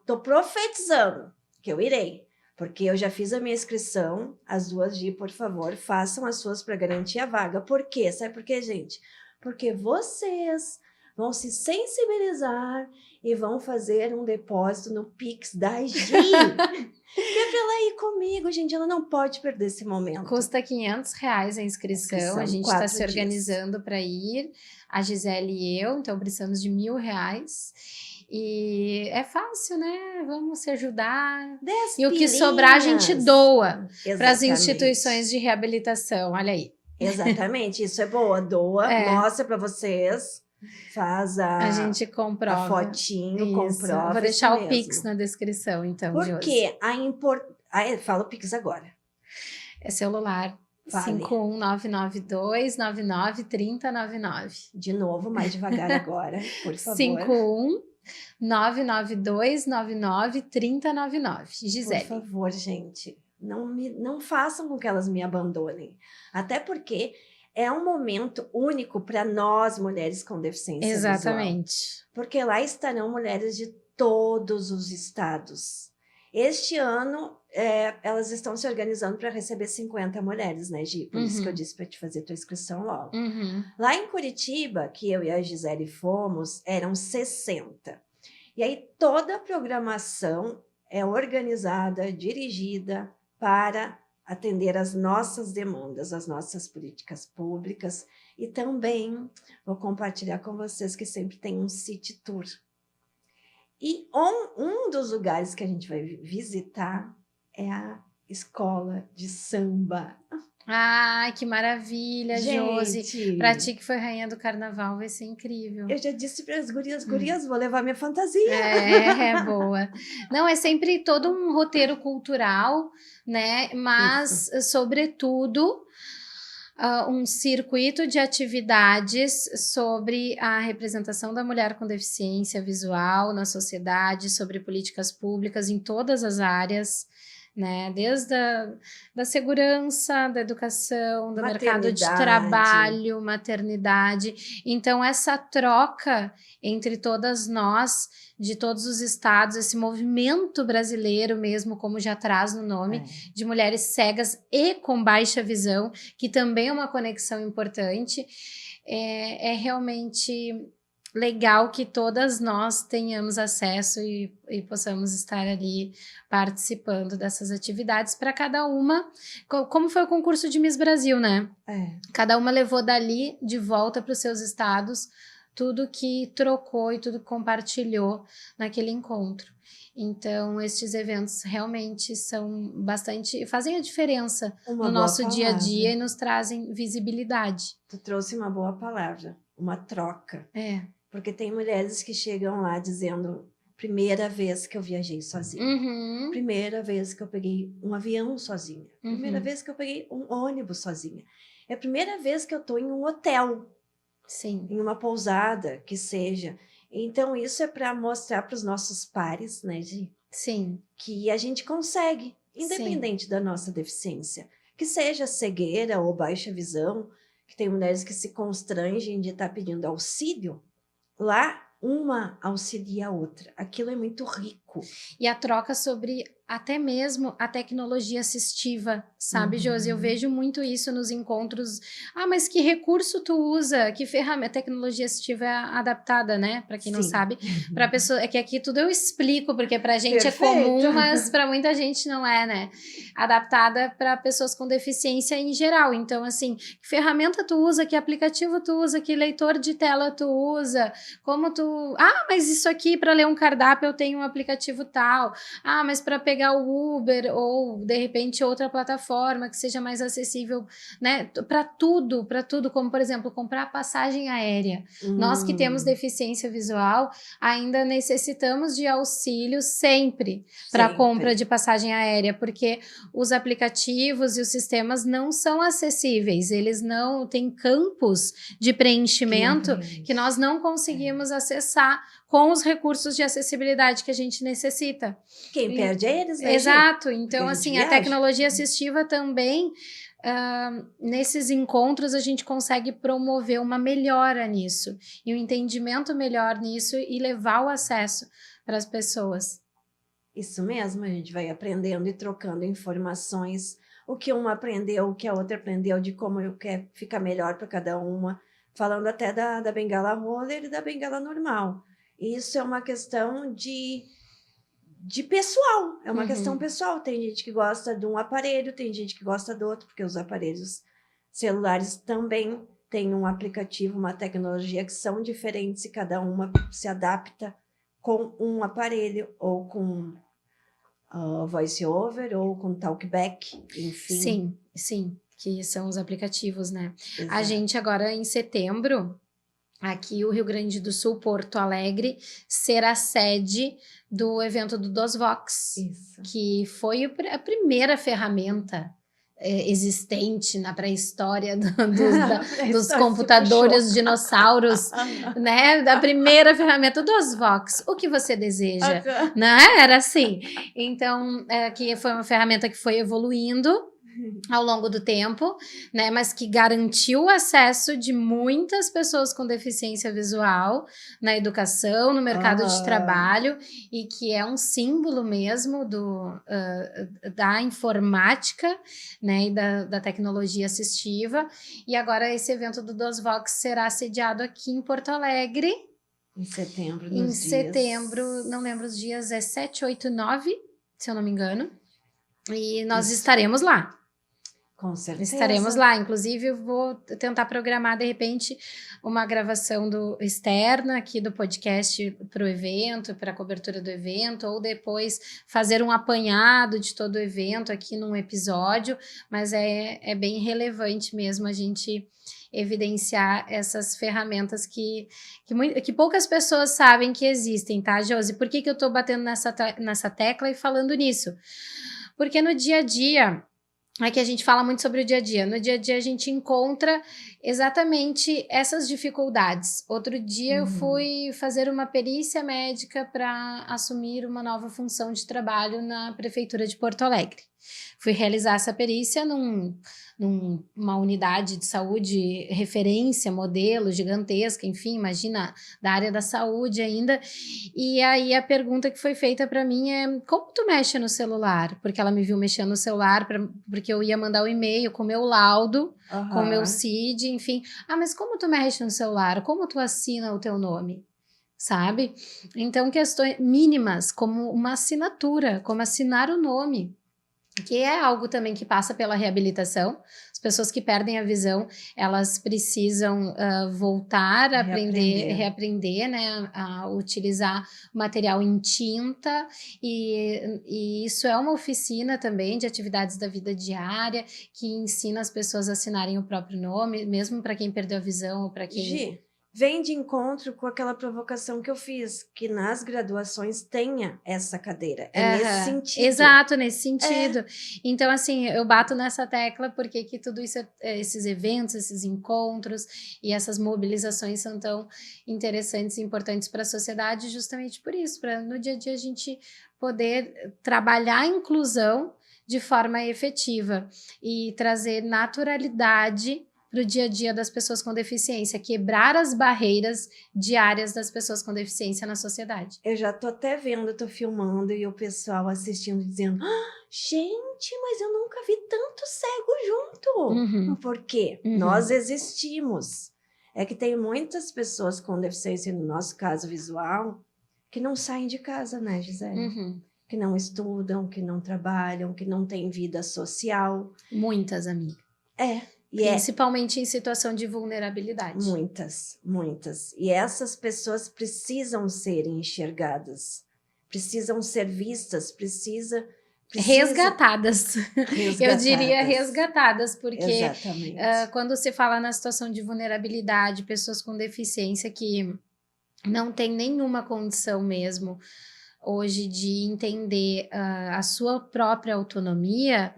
Tô profetizando que eu irei. Porque eu já fiz a minha inscrição, as duas Gi, por favor, façam as suas para garantir a vaga. Por quê? Sabe por quê, gente? Porque vocês vão se sensibilizar e vão fazer um depósito no Pix da Gi. Que é para ela ir comigo, gente. Ela não pode perder esse momento. Custa R$500 a inscrição. A gente está se organizando para ir, a Gisele e eu, então precisamos de R$1.000. E é fácil, né? Vamos se ajudar. E o que sobrar a gente doa para as instituições de reabilitação. Olha aí. Exatamente, isso é boa. Doa, mostra para vocês, faz a gente comprova. A fotinho, comprova. Vou deixar o Pix na descrição, então. Porque fala o Pix agora. É celular. 51992993099. De novo, mais devagar agora, por favor. 51992993099. Gisele. Por favor, gente, não façam com que elas me abandonem. Até porque é um momento único para nós, mulheres com deficiência visual. Porque lá estarão mulheres de todos os estados. Este ano, elas estão se organizando para receber 50 mulheres, né, Gi? Por isso que eu disse para te fazer tua inscrição logo. Lá em Curitiba, que eu e a Gisele fomos, eram 60. E aí toda a programação é organizada, dirigida para atender às nossas demandas, às nossas políticas públicas. E também vou compartilhar com vocês que sempre tem um city tour. E um dos lugares que a gente vai visitar é a escola de samba. Ai, que maravilha, Josi. Pra ti que foi rainha do carnaval, vai ser incrível. Eu já disse para as gurias, vou levar minha fantasia. É boa. Não, é sempre todo um roteiro cultural, né? Mas, sobretudo, um circuito de atividades sobre a representação da mulher com deficiência visual na sociedade, sobre políticas públicas em todas as áreas, né? Desde da segurança, da educação, do mercado de trabalho, maternidade. Então, essa troca entre todas nós, de todos os estados, esse movimento brasileiro mesmo, como já traz no nome, de mulheres cegas e com baixa visão, que também é uma conexão importante, é realmente legal que todas nós tenhamos acesso e possamos estar ali participando dessas atividades para cada uma, como foi o concurso de Miss Brasil, né? Cada uma levou dali de volta para os seus estados tudo que trocou e tudo que compartilhou naquele encontro. Então, estes eventos realmente são fazem a diferença no nosso dia a dia e nos trazem visibilidade. Tu trouxe uma boa palavra, uma troca. Porque tem mulheres que chegam lá dizendo, primeira vez que eu viajei sozinha, primeira vez que eu peguei um avião sozinha, primeira vez que eu peguei um ônibus sozinha, é a primeira vez que eu estou em um hotel, em uma pousada, que seja. Então, isso é para mostrar para os nossos pares, né, Gi? Que a gente consegue, independente da nossa deficiência, que seja cegueira ou baixa visão, que tem mulheres que se constrangem de estar pedindo auxílio. Lá, uma auxilia a outra. Aquilo é muito rico. E a troca sobre até mesmo a tecnologia assistiva, sabe, Josi? Eu vejo muito isso nos encontros. Mas que recurso tu usa? Que ferramenta? Tecnologia assistiva é adaptada, né? Para quem não sabe. Para pessoa, é que aqui tudo eu explico, porque pra gente é comum, mas para muita gente não é, né? Adaptada para pessoas com deficiência em geral. Então, assim, que ferramenta tu usa? Que aplicativo tu usa? Que leitor de tela tu usa? Como tu... mas isso aqui, para ler um cardápio, eu tenho um aplicativo tal. Mas para pegar o Uber ou, de repente, outra plataforma que seja mais acessível, né? Para tudo, como, por exemplo, comprar passagem aérea. Nós que temos deficiência visual, ainda necessitamos de auxílio sempre para compra de passagem aérea, porque os aplicativos e os sistemas não são acessíveis, eles não têm campos de preenchimento que nós não conseguimos acessar com os recursos de acessibilidade que a gente necessita. Quem perde é eles, né? Exato. Então, assim, a tecnologia assistiva também, nesses encontros, a gente consegue promover uma melhora nisso, e um entendimento melhor nisso, e levar o acesso para as pessoas. Isso mesmo, a gente vai aprendendo e trocando informações, o que uma aprendeu, o que a outra aprendeu, de como eu quero ficar melhor para cada uma, falando até da bengala roller e da bengala normal. Isso é uma questão de pessoal, é uma questão pessoal. Tem gente que gosta de um aparelho, tem gente que gosta do outro, porque os aparelhos celulares também têm um aplicativo, uma tecnologia que são diferentes e cada uma se adapta com um aparelho ou com voice over ou com talkback, enfim. Sim, que são os aplicativos, né? Exato. A gente agora em setembro, aqui o Rio Grande do Sul, Porto Alegre, será sede do evento do DOSVox, que foi a primeira ferramenta existente na pré-história dos computadores dinossauros, né? Da primeira ferramenta do DOSVox. O que você deseja? Né? Era assim. Então, que foi uma ferramenta que foi evoluindo ao longo do tempo, né, mas que garantiu o acesso de muitas pessoas com deficiência visual na educação, no mercado de trabalho, e que é um símbolo mesmo da informática, né, e da tecnologia assistiva. E agora esse evento do DOSVox será sediado aqui em Porto Alegre. Em setembro, não lembro os dias, é 7, 8, 9, se eu não me engano. E nós estaremos lá. Com certeza. Estaremos lá. Inclusive, eu vou tentar programar, de repente, uma gravação externa aqui do podcast para o evento, para a cobertura do evento, ou depois fazer um apanhado de todo o evento aqui num episódio, mas é bem relevante mesmo a gente evidenciar essas ferramentas que poucas pessoas sabem que existem, tá, Josi? Por que eu estou batendo nessa tecla e falando nisso? Porque no dia a dia é que a gente fala muito sobre o dia a dia. No dia a dia a gente encontra exatamente essas dificuldades. Outro dia eu fui fazer uma perícia médica para assumir uma nova função de trabalho na Prefeitura de Porto Alegre. Fui realizar essa perícia numa unidade de saúde, referência, modelo, gigantesca, enfim, imagina, da área da saúde ainda. E aí a pergunta que foi feita para mim é: como tu mexe no celular? Porque ela me viu mexendo no celular, porque eu ia mandar o e-mail com o meu laudo, com o meu CID, enfim. Ah, mas como tu mexe no celular? Como tu assina o teu nome? Sabe? Então, questões mínimas, como uma assinatura, como assinar o nome, que é algo também que passa pela reabilitação. As pessoas que perdem a visão, elas precisam voltar a reaprender, né, a utilizar material em tinta, e isso é uma oficina também de atividades da vida diária, que ensina as pessoas a assinarem o próprio nome, mesmo para quem perdeu a visão ou para quem... Gi, vem de encontro com aquela provocação que eu fiz, que nas graduações tenha essa cadeira. Nesse sentido. Exato, nesse sentido. Então, assim, eu bato nessa tecla porque que tudo isso, esses eventos, esses encontros e essas mobilizações são tão interessantes e importantes para a sociedade, justamente por isso, para no dia a dia a gente poder trabalhar a inclusão de forma efetiva e trazer naturalidade para o dia a dia das pessoas com deficiência, quebrar as barreiras diárias das pessoas com deficiência na sociedade. Eu já tô até vendo, tô filmando e o pessoal assistindo dizendo: gente, mas eu nunca vi tanto cego junto. Por quê? Nós existimos. É que tem muitas pessoas com deficiência, no nosso caso visual, que não saem de casa, né, Gisele? Que não estudam, que não trabalham, que não têm vida social. Muitas, amiga. Principalmente em situação de vulnerabilidade. Muitas. E essas pessoas precisam ser enxergadas, precisam ser vistas, resgatadas. Eu diria resgatadas, porque quando se fala na situação de vulnerabilidade, pessoas com deficiência que não têm nenhuma condição mesmo hoje de entender a sua própria autonomia,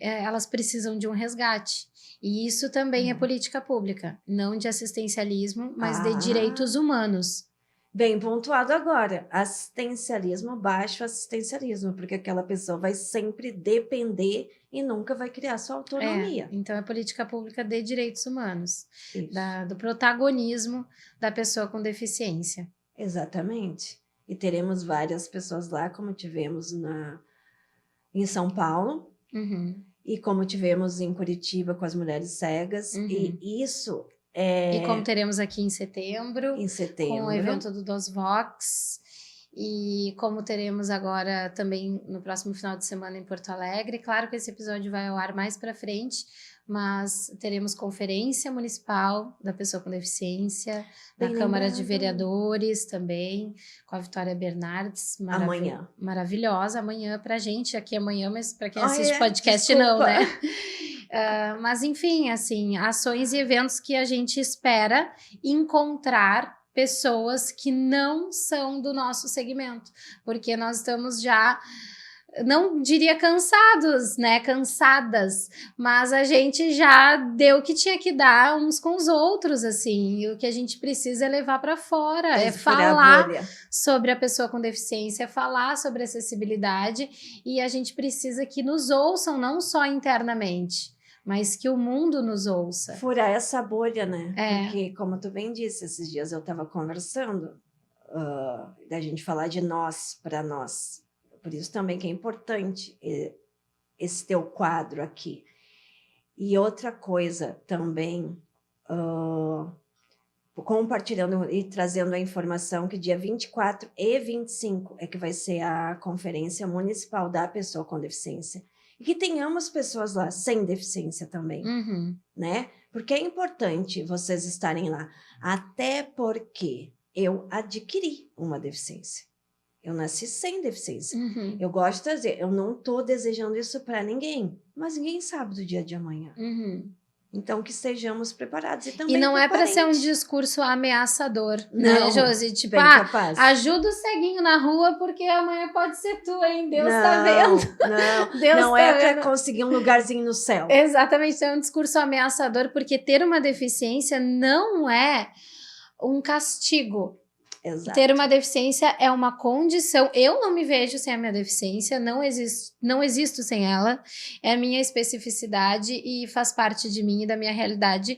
elas precisam de um resgate. E isso também é política pública, não de assistencialismo, mas de direitos humanos. Bem pontuado agora, assistencialismo, baixo assistencialismo, porque aquela pessoa vai sempre depender e nunca vai criar sua autonomia. Então é política pública de direitos humanos, do protagonismo da pessoa com deficiência. Exatamente. E teremos várias pessoas lá, como tivemos em São Paulo, e como tivemos em Curitiba com as mulheres cegas, e isso E como teremos aqui em setembro, com o evento do DOSVox, e como teremos agora também no próximo final de semana em Porto Alegre. Claro que esse episódio vai ao ar mais para frente, mas teremos conferência municipal da pessoa com deficiência, na Câmara de Vereadores também, com a Vitória Bernardes, maravilhosa, amanhã pra gente, aqui amanhã, mas para quem assiste podcast não, né? Mas enfim, assim, ações e eventos que a gente espera encontrar pessoas que não são do nosso segmento, porque nós estamos já, não diria cansados, né, cansadas, mas a gente já deu o que tinha que dar uns com os outros, assim, e o que a gente precisa é levar para fora, é falar sobre a pessoa com deficiência, falar sobre acessibilidade, e a gente precisa que nos ouçam não só internamente, mas que o mundo nos ouça. Furar essa bolha, né? Porque, como tu bem disse, esses dias eu estava conversando, da gente falar de nós para nós. Por isso também que é importante esse teu quadro aqui. E outra coisa também, compartilhando e trazendo a informação que dia 24 e 25 é que vai ser a Conferência Municipal da Pessoa com Deficiência. E que tenhamos pessoas lá sem deficiência também, né? Porque é importante vocês estarem lá, até porque eu adquiri uma deficiência. Eu nasci sem deficiência. Eu gosto de dizer, eu não estou desejando isso para ninguém, mas ninguém sabe do dia de amanhã. Então, que estejamos preparados. E E também não pro é para ser um parente. discurso ameaçador, Não, né, Josi? Tipo, bem capaz. ajuda o ceguinho na rua porque amanhã pode ser tu, hein? Deus tá vendo. Deus Não tá é vendo. para conseguir um lugarzinho no céu. Exatamente, é um discurso ameaçador porque ter uma deficiência não é um castigo. Exato. Ter uma deficiência é uma condição. Eu não me vejo sem a minha deficiência, não existo sem ela. É a minha especificidade e faz parte de mim e da minha realidade.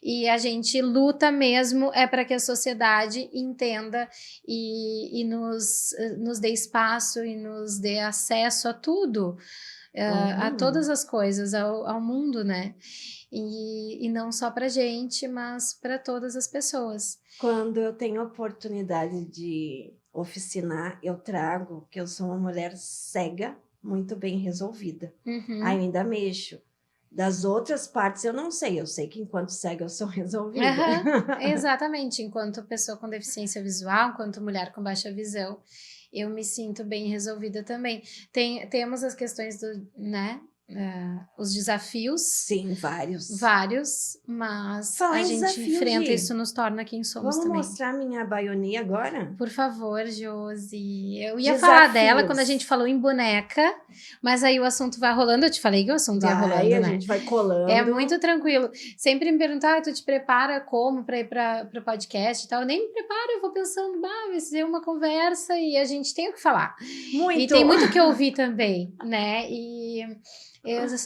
E a gente luta mesmo para que a sociedade entenda e nos dê espaço e nos dê acesso a tudo, a todas as coisas, ao mundo, né? E não só pra gente, mas para todas as pessoas. Quando eu tenho oportunidade de oficinar, eu trago que eu sou uma mulher cega, muito bem resolvida. Uhum. Aí eu ainda mexo. Das outras partes eu não sei. Eu sei que enquanto cega eu sou resolvida. Exatamente. Enquanto pessoa com deficiência visual, enquanto mulher com baixa visão, eu me sinto bem resolvida também. Temos as questões do, né? Os desafios. Sim, vários. Vários, mas Falar a em gente desafio, enfrenta Gi. isso, nos torna quem somos Vamos também. mostrar minha baionia agora? Por favor, Josi. Eu ia Desafios. falar dela quando a gente falou em boneca, mas aí o assunto vai rolando. Eu te falei que o assunto ia rolando, né? A gente vai colando. É muito tranquilo. Sempre me perguntam, tu te prepara como para ir para o podcast e tal? Eu nem me preparo, eu vou pensando, vai ser uma conversa e a gente tem o que falar. Muito. E tem muito que ouvir também, né? E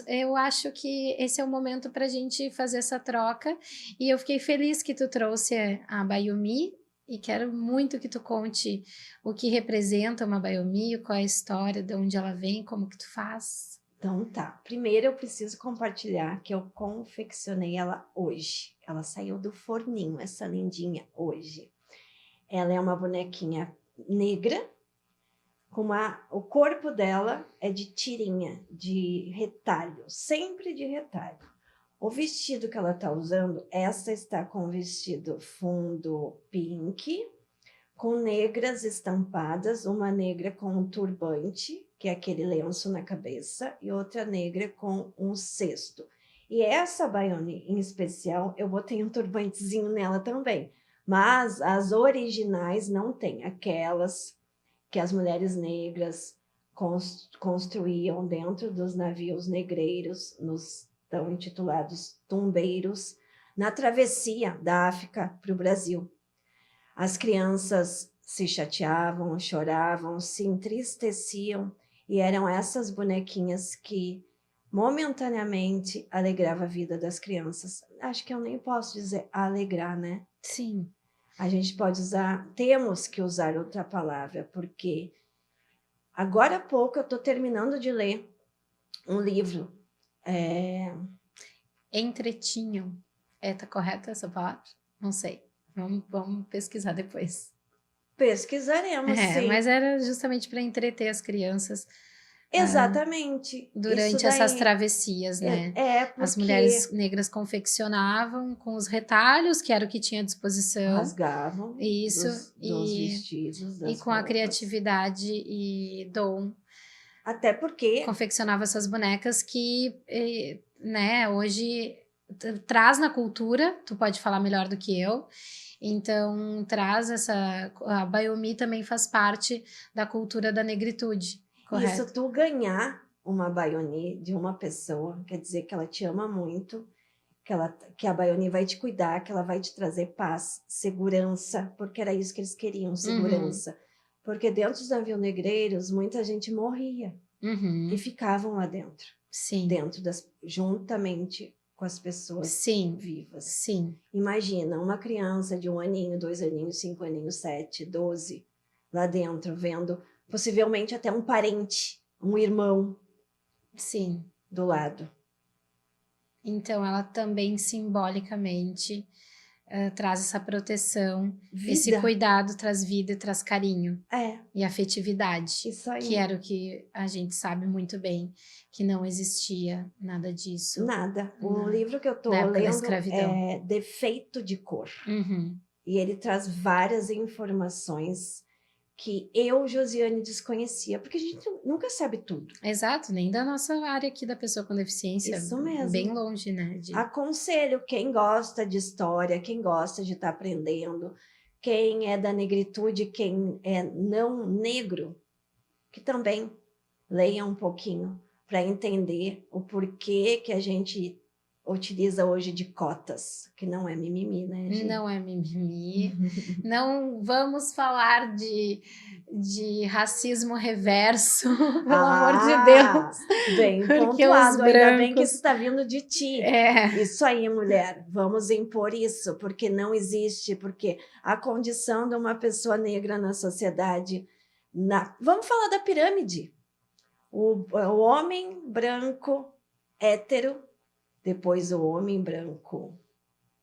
eu acho que esse é o momento para a gente fazer essa troca. E eu fiquei feliz que tu trouxe a Baiomi e quero muito que tu conte o que representa uma Baiomi, qual é a história, de onde ela vem, como que tu faz. Então tá, primeiro eu preciso compartilhar que eu confeccionei ela hoje. Ela saiu do forninho, essa lindinha, hoje. Ela é uma bonequinha negra, o corpo dela é de tirinha, de retalho, sempre de retalho. O vestido que ela tá usando, essa está com o vestido fundo pink, com negras estampadas, uma negra com um turbante, que é aquele lenço na cabeça, e outra negra com um cesto. E essa Baiomi, em especial, eu botei um turbantezinho nela também. Mas as originais não tem. Aquelas que as mulheres negras construíam dentro dos navios negreiros, nos tão intitulados tumbeiros, na travessia da África para o Brasil. As crianças se chateavam, choravam, se entristeciam, e eram essas bonequinhas que momentaneamente alegrava a vida das crianças. Acho que eu nem posso dizer alegrar, né? Sim. A gente pode usar, temos que usar outra palavra, porque agora há pouco eu estou terminando de ler um livro. Entretinham. Tá correta essa palavra? Não sei. Vamos pesquisar depois. Pesquisaremos, sim. Mas era justamente para entreter as crianças. Exatamente. Durante essas travessias, né? Porque as mulheres negras confeccionavam com os retalhos, que era o que tinha à disposição. Rasgavam isso, dos vestidos, das e com a roupas. criatividade e dom. Até porque confeccionava essas bonecas que, né, hoje traz na cultura, tu pode falar melhor do que eu. Então, a Baiomi também faz parte da cultura da negritude. Correto. Isso, tu ganhar uma Baiomi de uma pessoa, quer dizer que ela te ama muito, que a Baiomi vai te cuidar, que ela vai te trazer paz, segurança, porque era isso que eles queriam, segurança. Uhum. Porque dentro dos navios negreiros, muita gente morria e ficavam lá dentro. Sim. Juntamente com as pessoas vivas. Sim. Imagina uma criança de 1 aninho, 2 aninhos, 5 aninhos, 7, 12, lá dentro, vendo possivelmente até um parente, um irmão. Sim. Do lado. Então, ela também simbolicamente traz essa proteção, esse cuidado, traz vida, traz carinho. E afetividade. Isso aí. Que era o que a gente sabe muito bem, que não existia nada disso. Nada. O livro que eu tô lendo é Defeito de Cor. Uhum. E ele traz várias informações que eu, Josiane, desconhecia, porque a gente nunca sabe tudo. Exato, nem da nossa área aqui da pessoa com deficiência. Isso mesmo. Bem longe, né? Aconselho quem gosta de história, quem gosta de estar aprendendo, quem é da negritude, quem é não negro, que também leia um pouquinho para entender o porquê que a gente utiliza hoje de cotas, que não é mimimi, né, Gi? Não é mimimi. Não vamos falar de racismo reverso, pelo amor de Deus. Bem Porque pontuado, os ainda bem que brancos... isso está vindo de ti. É. Isso aí, mulher, vamos impor isso, porque não existe, porque a condição de uma pessoa negra na sociedade... Vamos falar da pirâmide. O homem branco hétero, depois o homem branco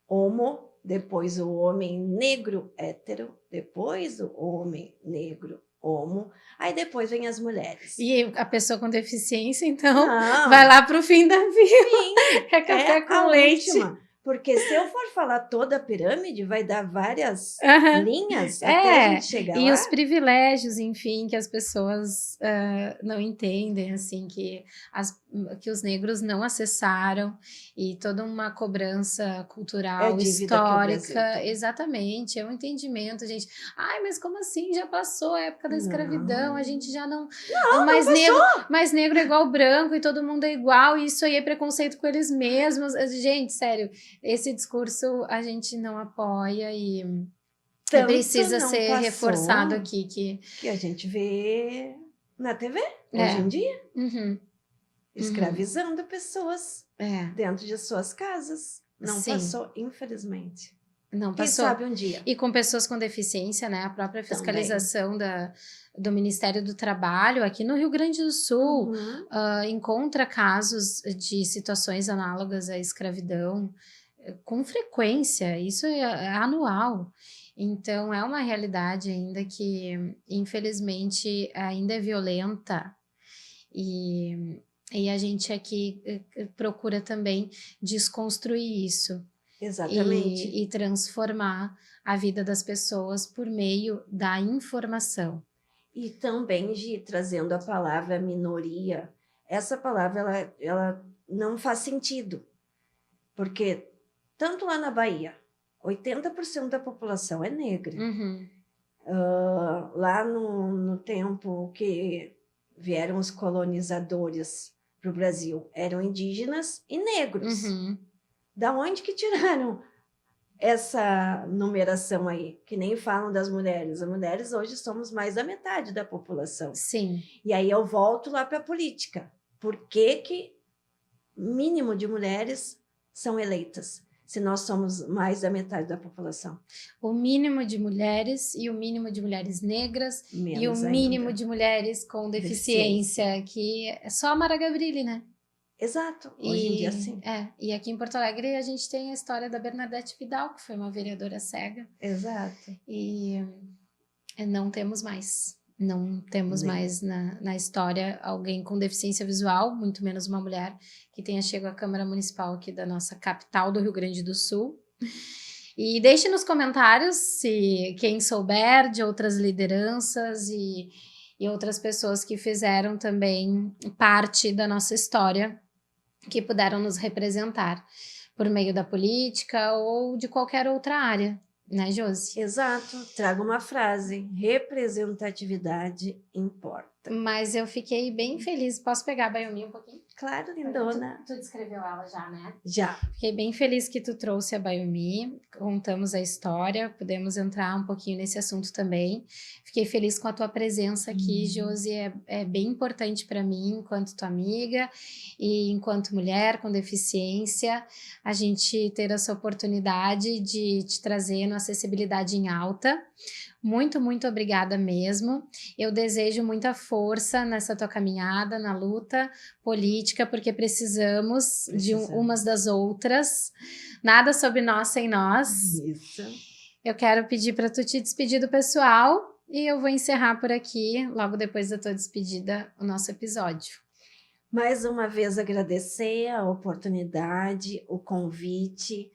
homo, depois o homem negro hétero, depois o homem negro homo, aí depois vem as mulheres. E a pessoa com deficiência, então, Não, vai lá para o fim da vida. sim, É café com leite. Última. Porque se eu for falar toda a pirâmide, vai dar várias linhas até a gente chegar e lá. os privilégios, enfim, que as pessoas não entendem, assim, que os negros não acessaram, e toda uma cobrança cultural, histórica. Exatamente, é um entendimento, gente. Ai, mas como assim? Já passou a época da escravidão, a gente já não... Não mais negro é igual branco, e todo mundo é igual, e isso aí é preconceito com eles mesmos. Gente, sério, esse discurso a gente não apoia e precisa ser reforçado aqui. Que a gente vê na TV, hoje em dia. Escravizando pessoas dentro de suas casas. Não passou, infelizmente. Não passou. Quem sabe um dia. E com pessoas com deficiência, né? A própria fiscalização do Ministério do Trabalho, aqui no Rio Grande do Sul, encontra casos de situações análogas à escravidão com frequência. Isso é anual. Então, é uma realidade ainda que, infelizmente, ainda é violenta. E a gente aqui procura também desconstruir isso. Exatamente. E transformar a vida das pessoas por meio da informação. E também, Gi, trazendo a palavra minoria, essa palavra ela não faz sentido, porque tanto lá na Bahia, 80% da população é negra. Lá no tempo que vieram os colonizadores para o Brasil, eram indígenas e negros. Da onde que tiraram essa numeração aí? Que nem falam das mulheres. As mulheres hoje somos mais da metade da população. Sim. E aí eu volto lá para a política. Por que mínimo de mulheres são eleitas, se nós somos mais da metade da população? O mínimo de mulheres e o mínimo de mulheres negras e o mínimo de mulheres com deficiência, que é só a Mara Gabrilli, né? Exato, hoje em dia sim. E aqui em Porto Alegre a gente tem a história da Bernadette Vidal, que foi uma vereadora cega. Exato. E não temos mais. Não temos mais na história alguém com deficiência visual, muito menos uma mulher, que tenha chegado à Câmara Municipal aqui da nossa capital do Rio Grande do Sul. E deixe nos comentários se quem souber de outras lideranças e outras pessoas que fizeram também parte da nossa história, que puderam nos representar por meio da política ou de qualquer outra área, né, Josi? Exato. Traga uma frase: representatividade importa. Mas eu fiquei bem feliz. Posso pegar a Baiomi um pouquinho? Claro, lindona. Tu descreveu ela já, né? Já. Fiquei bem feliz que tu trouxe a Baiomi, contamos a história, podemos entrar um pouquinho nesse assunto também. Fiquei feliz com a tua presença aqui, Josi, é bem importante para mim, enquanto tua amiga e enquanto mulher com deficiência, a gente ter essa oportunidade de te trazer no Acessibilidade em Alta. Muito, muito obrigada mesmo. Eu desejo muita força nessa tua caminhada, na luta política, porque precisamos de umas das outras. Nada sobre nós sem nós. Isso. Eu quero pedir para tu te despedir do pessoal e eu vou encerrar por aqui, logo depois da tua despedida, o nosso episódio. Mais uma vez agradecer a oportunidade, o convite,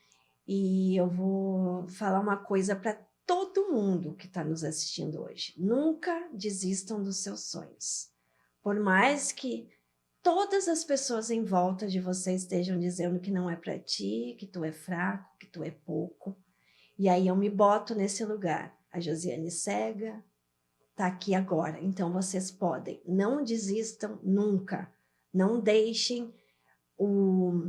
e eu vou falar uma coisa para todo mundo que está nos assistindo hoje, nunca desistam dos seus sonhos. Por mais que todas as pessoas em volta de você estejam dizendo que não é para ti, que tu é fraco, que tu é pouco. E aí eu me boto nesse lugar. A Josiane cega está aqui agora. Então vocês podem. Não desistam nunca. Não deixem o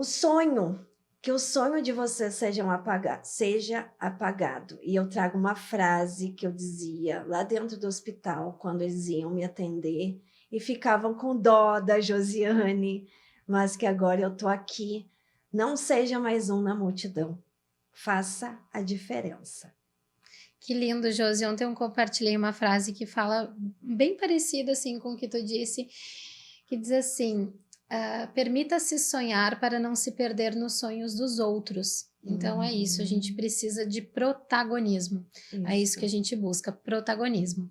sonho, que o sonho de vocês seja apagado. E eu trago uma frase que eu dizia lá dentro do hospital, quando eles iam me atender, e ficavam com dó da Josiane, mas que agora eu tô aqui. Não seja mais um na multidão. Faça a diferença. Que lindo, Josi. Ontem eu compartilhei uma frase que fala bem parecida assim com o que tu disse, que diz assim: permita-se sonhar para não se perder nos sonhos dos outros. Então é isso, a gente precisa de protagonismo. É isso que a gente busca, protagonismo.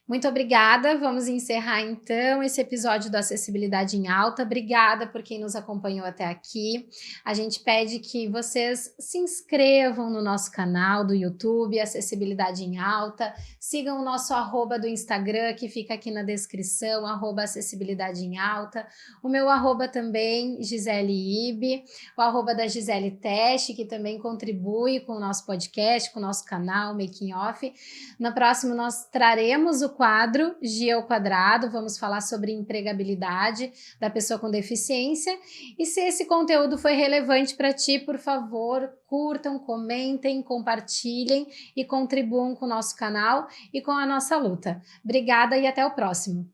Muito obrigada, vamos encerrar então esse episódio do Acessibilidade em Alta. Obrigada por quem nos acompanhou até aqui. A gente pede que vocês se inscrevam no nosso canal do YouTube, Acessibilidade em Alta, sigam o nosso @ do Instagram, que fica aqui na descrição, @acessibilidade em alta, o meu @ também, Gisele Ibe, o @ da Gisele Teste, que também contribui com o nosso podcast, com o nosso canal, Making Off. No próximo nós traremos o quadro Gia ao Quadrado, vamos falar sobre empregabilidade da pessoa com deficiência. E se esse conteúdo foi relevante para ti, por favor, curtam, comentem, compartilhem e contribuam com o nosso canal e com a nossa luta. Obrigada e até o próximo.